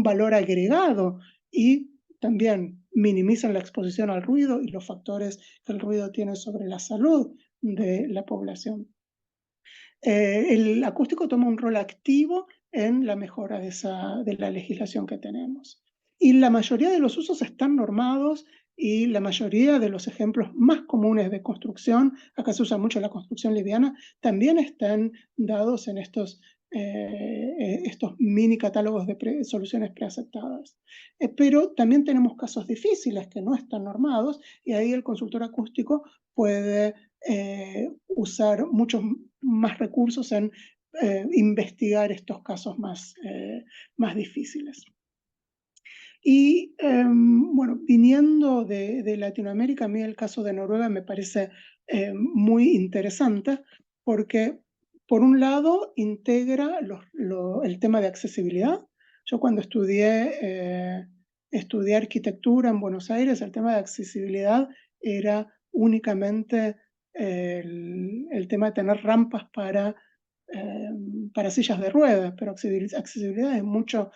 C: valor agregado y también minimizan la exposición al ruido y los factores que el ruido tiene sobre la salud de la población? El acústico toma un rol activo en la mejora de la legislación que tenemos. Y la mayoría de los usos están normados y la mayoría de los ejemplos más comunes de construcción, acá se usa mucho la construcción liviana, también están dados en estos mini catálogos de soluciones preaceptadas. Pero también tenemos casos difíciles que no están normados y ahí el consultor acústico puede usar muchos más recursos en investigar estos casos más difíciles. Y bueno, viniendo de Latinoamérica, a mí el caso de Noruega me parece muy interesante porque, por un lado, integra el tema de accesibilidad. Yo cuando estudié arquitectura en Buenos Aires, el tema de accesibilidad era únicamente el tema de tener rampas para sillas de ruedas, pero accesibilidad es mucho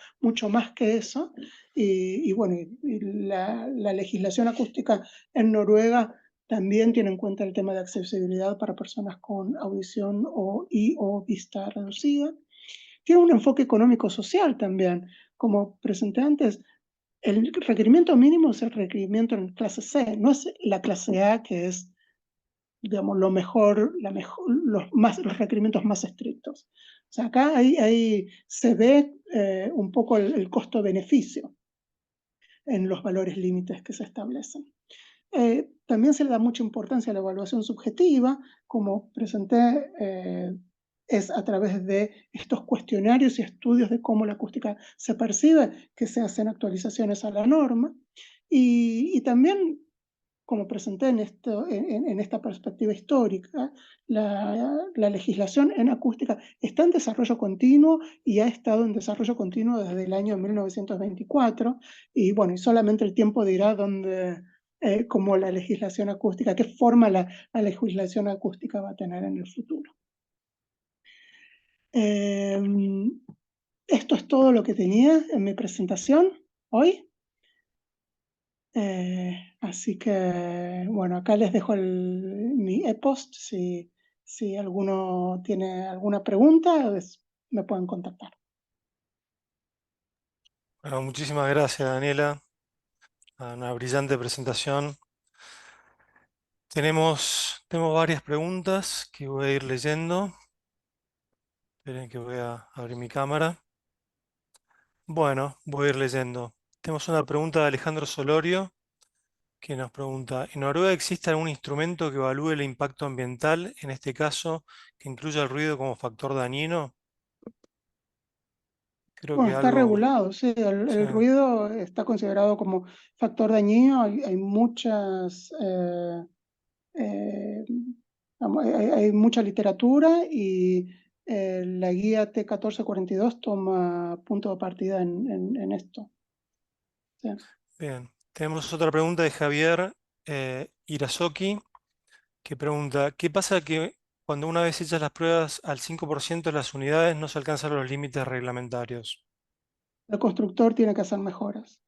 C: más que eso. Y bueno, la legislación acústica en Noruega también tiene en cuenta el tema de accesibilidad para personas con audición o vista reducida. Tiene un enfoque económico-social también. Como presenté antes, el requerimiento mínimo es el requerimiento en clase C, no es la clase A, que es, digamos, los requerimientos más estrictos. O sea, acá ahí se ve un poco el costo-beneficio en los valores límites que se establecen. También se le da mucha importancia a la evaluación subjetiva, como presenté, es a través de estos cuestionarios y estudios de cómo la acústica se percibe que se hacen actualizaciones a la norma. Y también, como presenté en esta perspectiva histórica, la legislación en acústica está en desarrollo continuo y ha estado en desarrollo continuo desde el año 1924, y bueno, y solamente el tiempo dirá cómo la legislación acústica, qué forma la legislación acústica va a tener en el futuro. Esto es todo lo que tenía en mi presentación hoy. Así que, bueno, acá les dejo mi e-post. Si alguno tiene alguna pregunta, me pueden contactar.
B: Bueno, muchísimas gracias, Daniela. Una brillante presentación. Tenemos varias preguntas que voy a ir leyendo. Esperen que voy a abrir mi cámara. Bueno, voy a ir leyendo. Tenemos una pregunta de Alejandro Solorio que nos pregunta, ¿en Noruega existe algún instrumento que evalúe el impacto ambiental, en este caso, que incluya el ruido como factor dañino? Creo
C: Bueno,
B: que
C: está
B: algo...
C: regulado, sí,
B: Sí,
C: el ruido está considerado como factor dañino, hay muchas, hay mucha literatura y la guía T1442 toma punto de partida en esto. Sí.
B: bien. Tenemos otra pregunta de Javier Irazoki, que pregunta, ¿qué pasa que cuando una vez hechas las pruebas al 5% de las unidades no se alcanzan los límites reglamentarios?
C: El constructor tiene que hacer mejoras.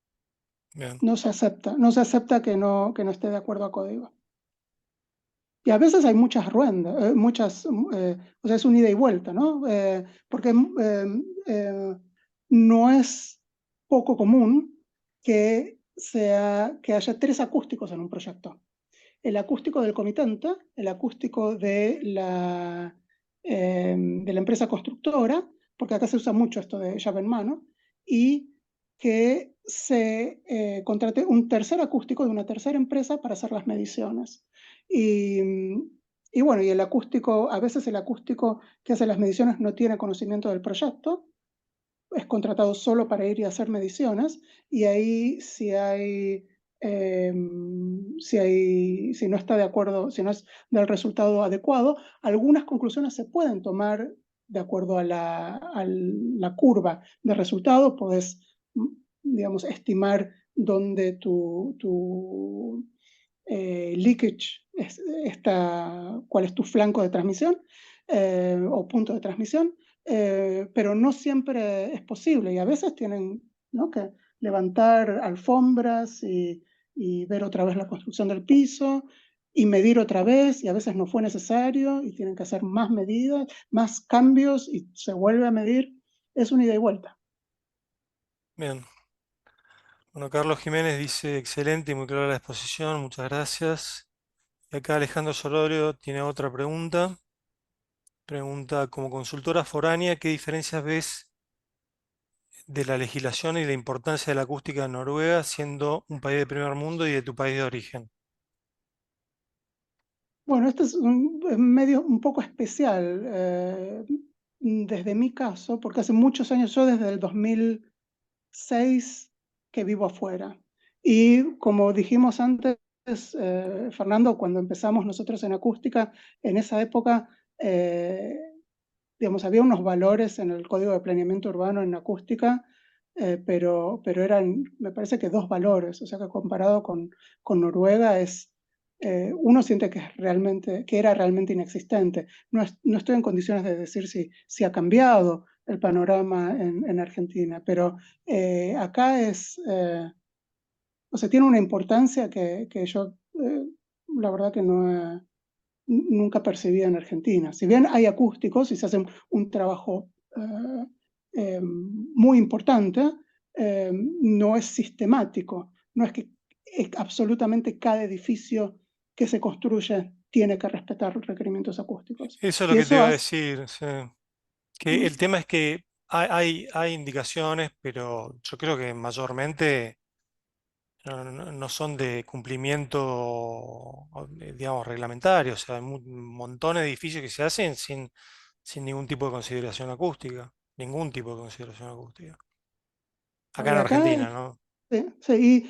B: Bien,
C: No se acepta que no esté de acuerdo a código. Y a veces hay muchas ruendas, o sea, es un ida y vuelta, ¿no? Porque no es poco común que haya tres acústicos en un proyecto. El acústico del comitente, el acústico de la empresa constructora, porque acá se usa mucho esto de llave en mano, y que se contrate un tercer acústico de una tercera empresa para hacer las mediciones. Y, y bueno, y el acústico, a veces el acústico que hace las mediciones no tiene conocimiento del proyecto, es contratado solo para ir y hacer mediciones, y ahí si no está de acuerdo, si no es del resultado adecuado, algunas conclusiones se pueden tomar de acuerdo a la curva de resultado. Podés, digamos, estimar dónde tu leakage está, cuál es tu flanco de transmisión o punto de transmisión, pero no siempre es posible y a veces tienen, ¿no?, que levantar alfombras y ver otra vez la construcción del piso y medir otra vez, y a veces no fue necesario y tienen que hacer más medidas, más cambios y se vuelve a medir. Es una ida y vuelta.
B: bien. Bueno, Carlos Jiménez dice, excelente y muy clara la exposición, muchas gracias. Y acá Alejandro Solorio tiene otra pregunta. Pregunta, como consultora foránea, ¿qué diferencias ves de la legislación y la importancia de la acústica en Noruega, siendo un país de primer mundo y de tu país de origen?
C: Bueno, este es un medio un poco especial desde mi caso, porque hace muchos años, yo desde el 2006 que vivo afuera. Y como dijimos antes, Fernando, cuando empezamos nosotros en acústica, en esa época, digamos, había unos valores en el Código de Planeamiento Urbano en acústica, pero eran, me parece que dos valores, o sea que comparado con Noruega uno siente que era realmente inexistente. No estoy en condiciones de decir si ha cambiado el panorama en Argentina, pero acá o sea, tiene una importancia que yo, la verdad que nunca percibí en Argentina. Si bien hay acústicos y se hace un trabajo muy importante, no es sistemático. No es que absolutamente cada edificio que se construye tiene que respetar los requerimientos acústicos.
B: Eso es lo
C: Y
B: que te
C: eso
B: iba a
C: hace...
B: decir, sí. Que el tema es que hay indicaciones, pero yo creo que mayormente no son de cumplimiento, digamos, reglamentario. O sea, hay un montón de edificios que se hacen sin ningún tipo de consideración acústica. Ningún tipo de consideración acústica. Acá en
C: Y acá
B: Argentina, ¿no?
C: sí, sí,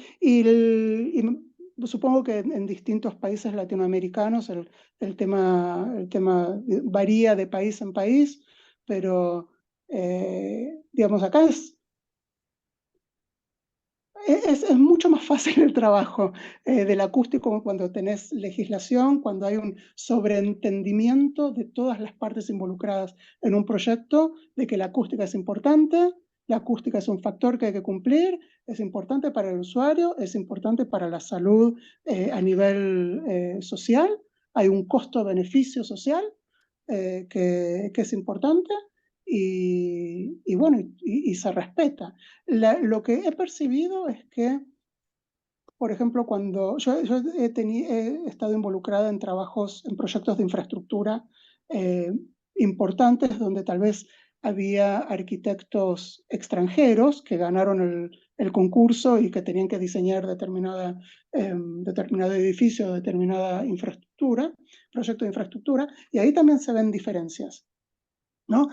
C: supongo que en distintos países latinoamericanos el tema varía de país en país, pero digamos, acá es mucho más fácil el trabajo del acústico cuando tenés legislación, cuando hay un sobreentendimiento de todas las partes involucradas en un proyecto, de que la acústica es importante, la acústica es un factor que hay que cumplir, es importante para el usuario, es importante para la salud a nivel social, hay un costo-beneficio social que es importante y bueno, y se respeta. Lo que he percibido es que por ejemplo, cuando yo he estado involucrada en trabajos, en proyectos de infraestructura importantes, donde tal vez había arquitectos extranjeros que ganaron el concurso y que tenían que diseñar determinado edificio, determinada infraestructura, proyecto de infraestructura, y ahí también se ven diferencias, ¿no?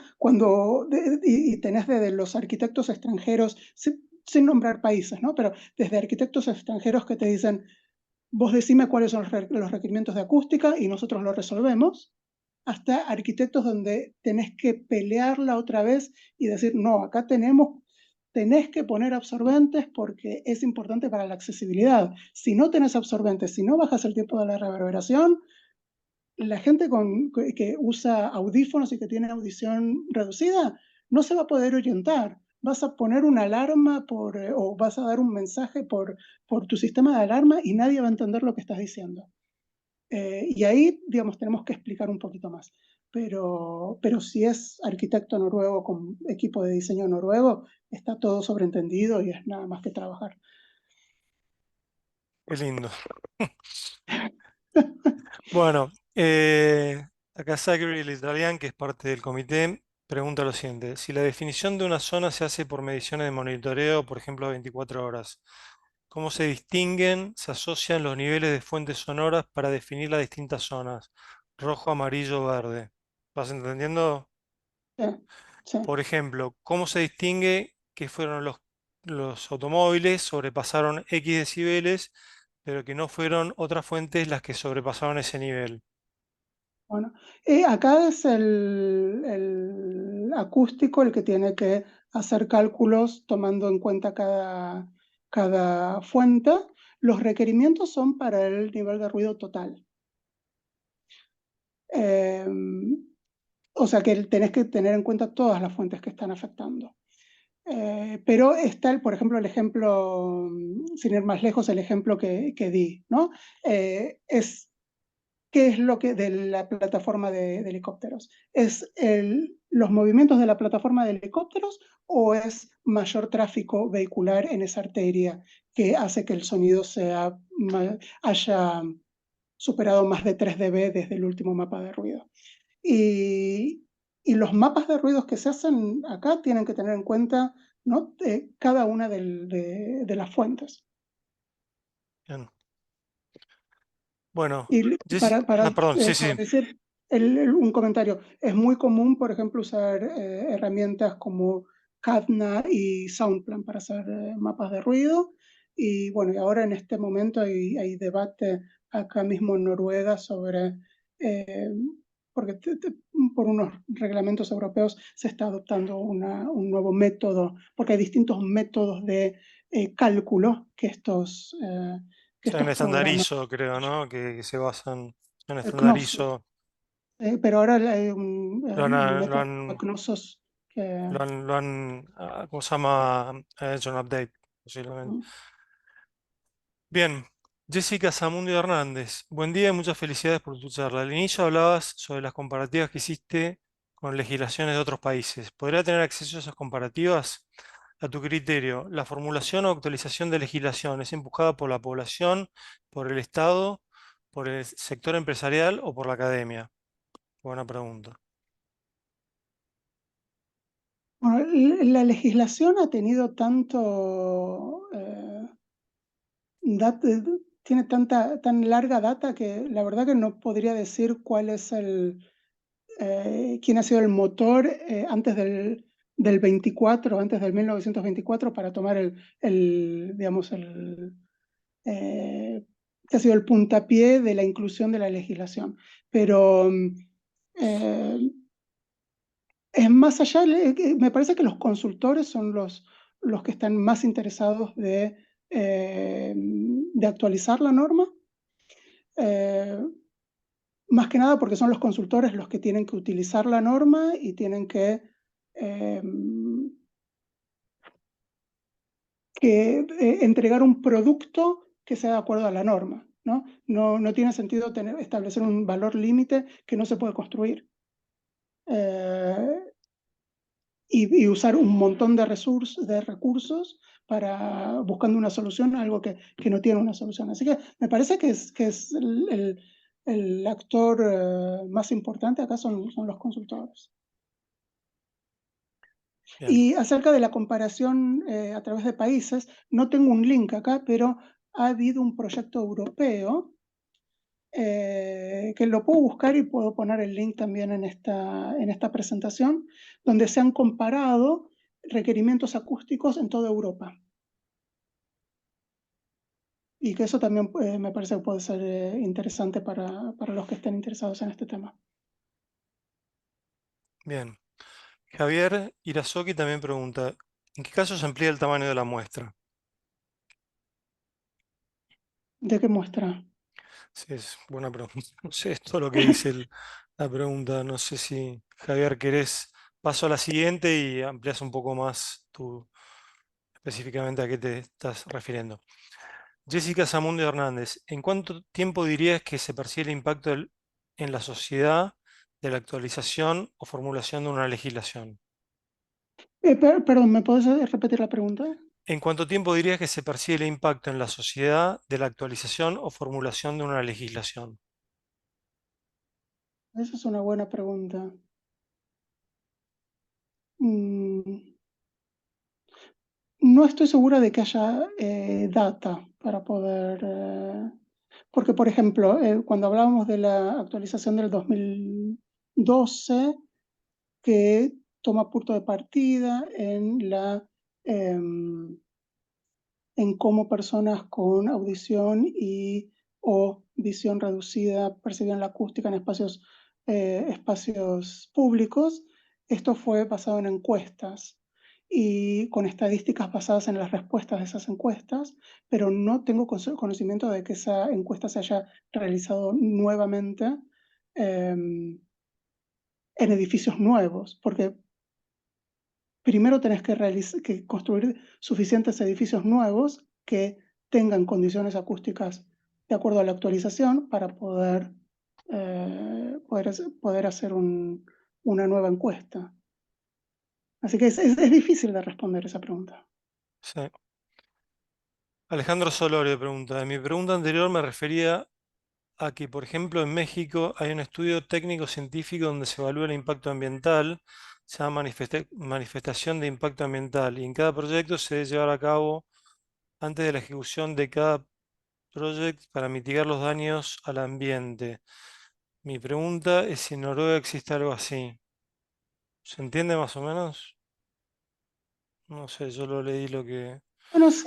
C: Y tenés desde los arquitectos extranjeros, sin nombrar países, ¿no? Pero desde arquitectos extranjeros que te dicen, vos decime cuáles son los requerimientos de acústica y nosotros lo resolvemos, hasta arquitectos donde tenés que pelearla otra vez y decir, no, acá tenés que poner absorbentes porque es importante para la accesibilidad. Si no tenés absorbentes, si no bajas el tiempo de la reverberación, la gente que usa audífonos y que tiene audición reducida no se va a poder orientar. Vas a poner una alarma o vas a dar un mensaje por tu sistema de alarma y nadie va a entender lo que estás diciendo. Y ahí, digamos, tenemos que explicar un poquito más. Pero si es arquitecto noruego con equipo de diseño noruego, está todo sobreentendido y es nada más que trabajar.
B: Qué lindo. Bueno, acá Zachary, el italiano, que es parte del comité, pregunta lo siguiente: si la definición de una zona se hace por mediciones de monitoreo, por ejemplo, a 24 horas, ¿cómo se distinguen, se asocian los niveles de fuentes sonoras para definir las distintas zonas? Rojo, amarillo, verde. ¿Vas entendiendo?
C: Sí, sí.
B: Por ejemplo, ¿cómo se distingue que fueron los automóviles sobrepasaron X decibeles, pero que no fueron otras fuentes las que sobrepasaron ese nivel?
C: Bueno, acá es el acústico el que tiene que hacer cálculos tomando en cuenta cada fuente. Los requerimientos son para el nivel de ruido total. O sea que tenés que tener en cuenta todas las fuentes que están afectando. Pero está, por ejemplo, el ejemplo, sin ir más lejos, el ejemplo que di, ¿no? ¿Qué es lo que de la plataforma de helicópteros? ¿Es los movimientos de la plataforma de helicópteros o es mayor tráfico vehicular en esa arteria que hace que el sonido haya superado más de 3 dB desde el último mapa de ruido? Y los mapas de ruidos que se hacen acá tienen que tener en cuenta, ¿no? Cada una de las fuentes.
B: Bien. Bueno,
C: Y
B: perdón, sí, sí,
C: decir un comentario, es muy común, por ejemplo, usar herramientas como Cadna y Soundplan para hacer mapas de ruido. Y bueno, y ahora en este momento hay debate acá mismo en Noruega sobre, porque por unos reglamentos europeos se está adoptando un nuevo método, porque hay distintos métodos de cálculo que
B: en
C: estos programas.
B: estandarizo, creo, ¿no? Que se basan en
C: Knossos.
B: estandarizo.
C: Pero ahora hay un
B: Lo han, lo
C: método
B: han,
C: Knossos que...
B: ¿cómo se llama? Ha hecho un update, posiblemente. Bien, Jessica Zamudio Hernández, buen día y muchas felicidades por tu charla. Al inicio hablabas sobre las comparativas que hiciste con legislaciones de otros países. ¿Podría tener acceso a esas comparativas? A tu criterio, ¿la formulación o actualización de legislación es empujada por la población, por el Estado, por el sector empresarial o por la academia? Buena pregunta.
C: Bueno, la legislación ha tenido tiene tan larga data que la verdad que no podría decir cuál es quién ha sido el motor antes del 24, antes del 1924 para tomar digamos, que ha sido el puntapié de la inclusión de la legislación. Pero eh, es más allá, me parece que los consultores son los que están más interesados de actualizar la norma. Más que nada porque son los consultores los que tienen que utilizar la norma y tienen eh, entregar un producto que sea de acuerdo a la norma, ¿no? No tiene sentido establecer un valor límite que no se puede construir. y usar un montón de recursos para buscando una solución a algo que no tiene una solución. Así que me parece que es el actor más importante acá son los consultores.
B: Bien,
C: Y acerca de la comparación a través de países, no tengo un link acá, pero ha habido un proyecto europeo que lo puedo buscar y puedo poner el link también en esta presentación, donde se han comparado requerimientos acústicos en toda Europa. Y que eso también me parece que puede ser interesante para los que estén interesados en este tema.
B: bien. Javier Irazoki también pregunta, ¿en qué caso se amplía el tamaño de la muestra?
C: ¿De qué muestra?
B: Sí, es buena pregunta. No sé, es todo lo que dice la pregunta. No sé si, Javier, querés, paso a la siguiente y amplias un poco más específicamente a qué te estás refiriendo. Jessica Zamudio Hernández, ¿en cuánto tiempo dirías que se percibe el impacto en la sociedad de la actualización o formulación de una legislación?
C: Perdón, ¿me puedes repetir la pregunta?
B: ¿En cuánto tiempo dirías que se percibe el impacto en la sociedad de la actualización o formulación de una legislación?
C: Esa es una buena pregunta. Mm, No estoy segura de que haya data para poder... porque, por ejemplo, cuando hablábamos de la actualización del 2012, que toma punto de partida em, en cómo personas con audición o visión reducida percibían la acústica en espacios públicos. Esto fue basado en encuestas y con estadísticas basadas en las respuestas de esas encuestas, pero no tengo conocimiento de que esa encuesta se haya realizado nuevamente en edificios nuevos, porque primero tenés que construir suficientes edificios nuevos que tengan condiciones acústicas de acuerdo a la actualización para poder hacer una nueva encuesta. Así que es difícil de responder esa pregunta.
B: Sí. Alejandro Solorio pregunta, en mi pregunta anterior me refería a que, por ejemplo, en México hay un estudio técnico-científico donde se evalúa el impacto ambiental, se llama manifestación de impacto ambiental, y en cada proyecto se debe llevar a cabo antes de la ejecución de cada proyecto para mitigar los daños al ambiente. Mi pregunta es si en Noruega existe algo así. ¿Se entiende más o menos? No sé, yo lo leí lo que...
C: Bueno, sí,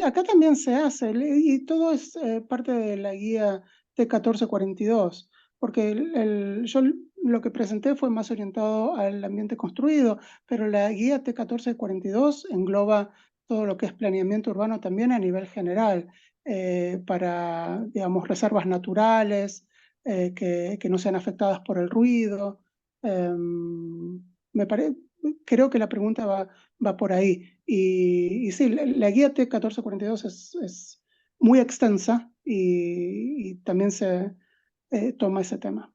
C: acá también se hace, y todo es parte de la guía T1442, porque yo lo que presenté fue más orientado al ambiente construido, pero la guía T1442 engloba todo lo que es planeamiento urbano también a nivel general, para, digamos, reservas naturales, que no sean afectadas por el ruido. Me pare- Creo que la pregunta va por ahí. Y sí, la guía T1442 es muy extensa y también se toma ese tema.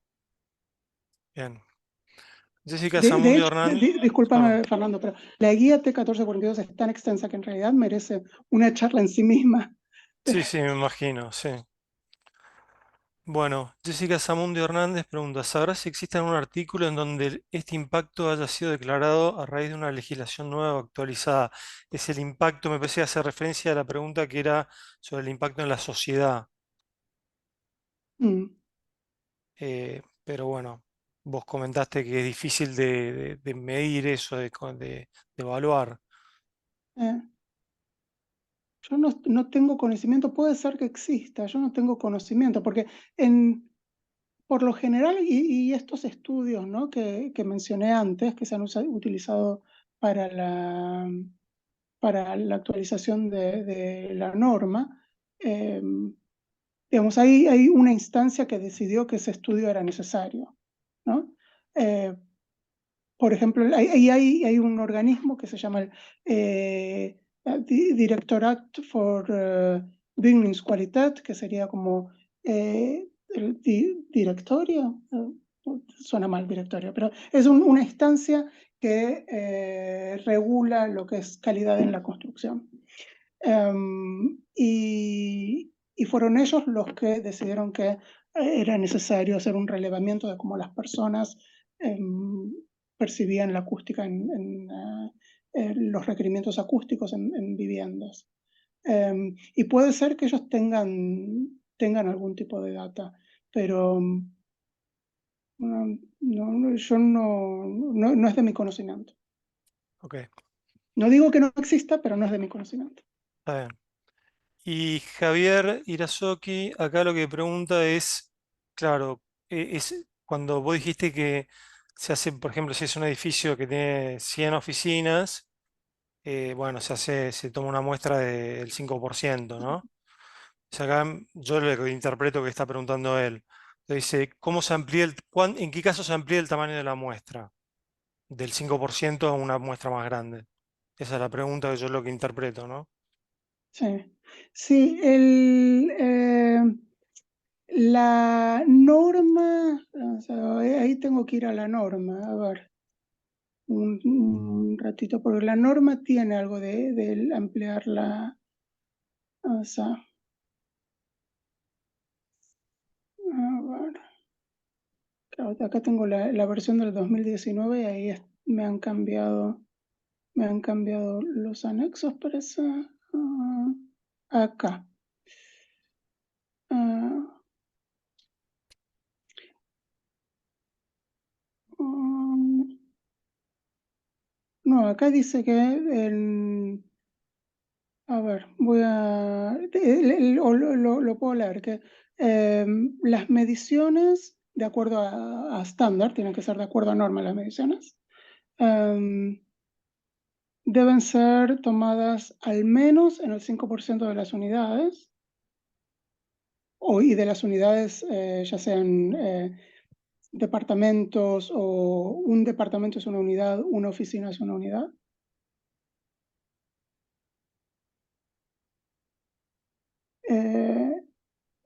B: Bien. Jessica Zamudio Hernández...
C: Discúlpame,
B: Perdón.
C: Fernando, pero la guía T1442 es tan extensa que en realidad merece una charla en sí misma.
B: Sí, sí, me imagino, sí. Bueno, Jessica Zamudio Hernández pregunta, ¿sabrás si existe algún artículo en donde este impacto haya sido declarado a raíz de una legislación nueva o actualizada? Es el impacto, me parece que hace referencia a la pregunta que era sobre el impacto en la sociedad.
C: Mm,
B: Pero bueno, vos comentaste que es difícil de medir eso, de evaluar.
C: eh. Yo no tengo conocimiento, puede ser que exista, yo no tengo conocimiento, porque por lo general, y estos estudios, ¿no?, que mencioné antes, que se han utilizado para la actualización de la norma, eh, digamos, hay una instancia que decidió que ese estudio era necesario, ¿no? Eh, por ejemplo, hay un organismo que se llama el Directorat for Bygningskvalitet, que sería como el directorio, suena mal directorio, pero es una instancia que regula lo que es calidad en la construcción. Y fueron ellos los que decidieron que era necesario hacer un relevamiento de cómo las personas percibían la acústica en los requerimientos acústicos en viviendas. Y puede ser que ellos tengan algún tipo de data, pero no es de mi conocimiento.
B: Ok,
C: No digo que no exista, pero no es de mi conocimiento.
B: está bien. Y Javier Irazoki, acá lo que pregunta es, claro, es cuando vos dijiste que se hace, por ejemplo, si es un edificio que tiene 100 oficinas, bueno, se toma una muestra del 5%, ¿no? O sea, acá yo lo que interpreto que está preguntando él. Le dice, ¿cómo se amplía en qué caso se amplía el tamaño de la muestra? Del 5% a una muestra más grande. Esa es la pregunta que yo lo que interpreto, ¿no?
C: Sí, sí, la norma, o sea, ahí tengo que ir a la norma, a ver, un ratito, porque la norma tiene algo de ampliar o sea, a ver, claro, acá tengo la versión del 2019 y ahí me han cambiado los anexos para esa, acá. Ah, um, no, acá dice que a ver, lo puedo leer, que las mediciones, de acuerdo a estándar, tienen que ser de acuerdo a norma las mediciones, em, deben ser tomadas al menos en el 5% de las unidades, y de las unidades, ya sean departamentos o un departamento es una unidad, una oficina es una unidad. Eh,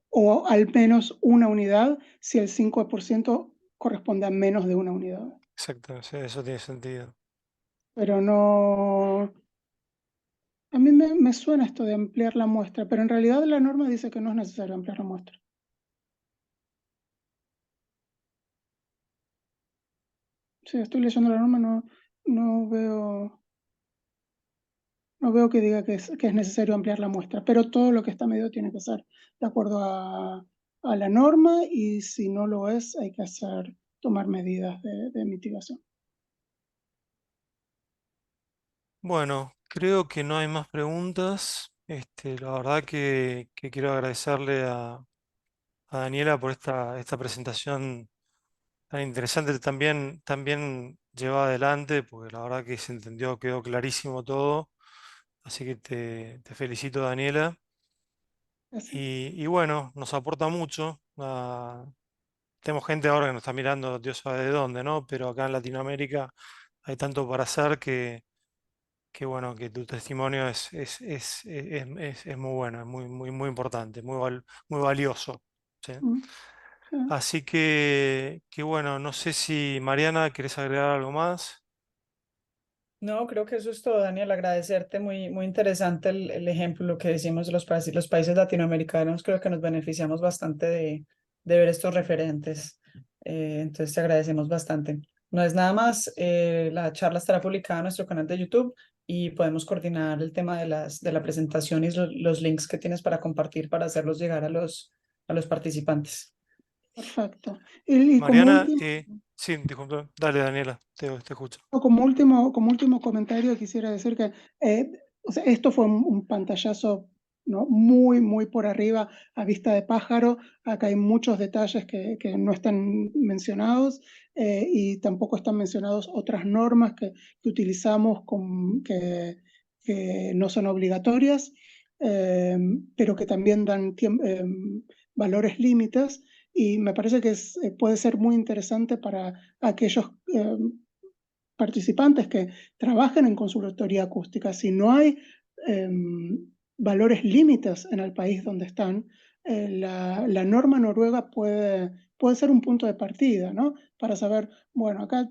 C: o al menos una unidad si el 5% corresponde a menos de una unidad.
B: Exacto, sí, eso tiene sentido.
C: Pero no... A mí me suena esto de ampliar la muestra, pero en realidad la norma dice que no es necesario ampliar la muestra. Si estoy leyendo la norma, no veo, no veo que diga que es necesario ampliar la muestra, pero todo lo que está medido tiene que ser de acuerdo a la norma y si no lo es, hay que tomar medidas de mitigación.
B: Bueno, creo que no hay más preguntas. La verdad que quiero agradecerle a Daniela por esta presentación tan interesante, también llevada adelante, porque la verdad que se entendió, quedó clarísimo todo. Así que te felicito, Daniela.
C: Así.
B: Y bueno, nos aporta mucho. Tenemos gente ahora que nos está mirando, Dios sabe de dónde, ¿no? Pero acá en Latinoamérica hay tanto para hacer que bueno, que tu testimonio es muy bueno, es muy importante, muy valioso. ¿Sí?
C: Mm, sí.
B: Así que bueno, no sé si Mariana, ¿querés agregar algo más?
A: No, creo que eso es todo, Daniel. Agradecerte, muy interesante el ejemplo, lo que decimos de los países latinoamericanos. Creo que nos beneficiamos bastante de ver estos referentes. Entonces, te agradecemos bastante. No es nada más, la charla estará publicada en nuestro canal de YouTube y podemos coordinar el tema de la presentación y los links que tienes para compartir para hacerlos llegar a los participantes.
C: Perfecto. Y
B: Mariana, sí, disculpa, dale Daniela, te escucho.
C: como último comentario quisiera decir que o sea, esto fue un pantallazo, ¿no? Muy por arriba, a vista de pájaro. Acá hay muchos detalles que no están mencionados y tampoco están mencionados otras normas que utilizamos que no son obligatorias, pero que también dan valores límites. Y me parece que puede ser muy interesante para aquellos participantes que trabajen en consultoría acústica. Si no hay valores límites en el país donde están, la norma noruega puede ser un punto de partida, ¿no? Para saber, bueno, acá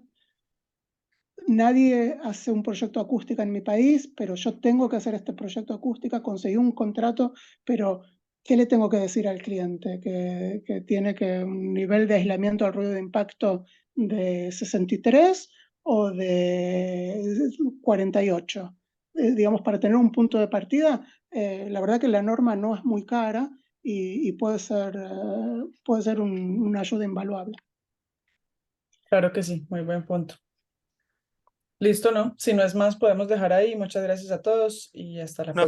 C: nadie hace un proyecto acústica en mi país, pero yo tengo que hacer este proyecto acústica, conseguí un contrato, pero ¿qué le tengo que decir al cliente? Que tiene que un nivel de aislamiento al ruido de impacto de 63 o de 48. Digamos, para tener un punto de partida, la verdad que la norma no es muy cara y puede ser una ayuda invaluable.
A: Claro que sí, muy buen punto. Listo, ¿no? Si no es más, podemos dejar ahí. Muchas gracias a todos y hasta la próxima.